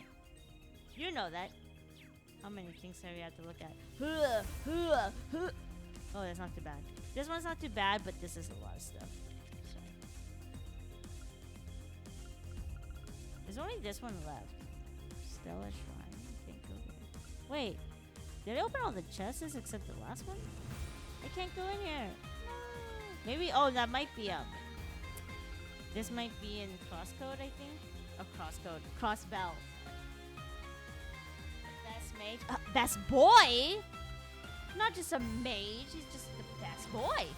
You know that. How many things have we had to look at? Oh, that's not too bad. This one's not too bad, but this is a lot of stuff. So. There's only this one left. Stella Shrine. Can't go there. Wait. Did I open all the chests except the last one? I can't go in here. No. Maybe, oh, that might be, this might be in Crosscode, I think. Oh, Crosscode. Crossbell. Best mage. Best boy? Not just a mage, he's just the best boy.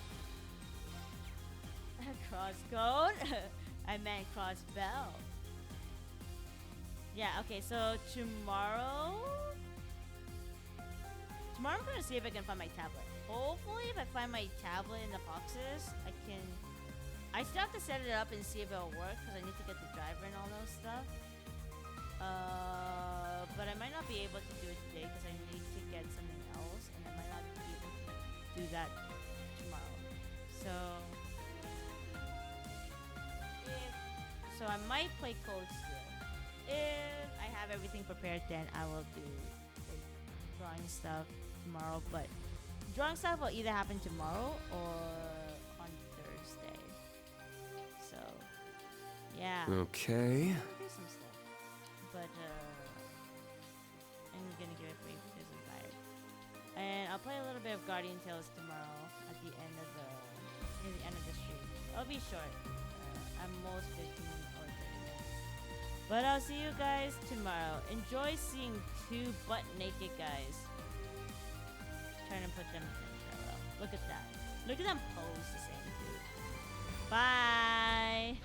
Crosscode? I meant Crossbell. Yeah, okay, so tomorrow I'm gonna see if I can find my tablet. Hopefully, if I find my tablet in the boxes, I still have to set it up and see if it'll work, because I need to get the driver and all those stuff. But I might not be able to do it today, because I need to get something else, and I might not be able to do that tomorrow. So I might play Code still. If I have everything prepared, then I will do the drawing stuff tomorrow, but drawing stuff will either happen tomorrow or on Thursday. So, yeah. Okay. I'll do some stuff. But, I'm gonna give it free because I'm tired. And I'll play a little bit of Guardian Tales tomorrow at the end of the stream. It'll be short. At most 15 or 30 minutes. But I'll see you guys tomorrow. Enjoy seeing two butt-naked guys. Trying to put them in parallel. Look at that. Look at them pose the same, dude. Bye!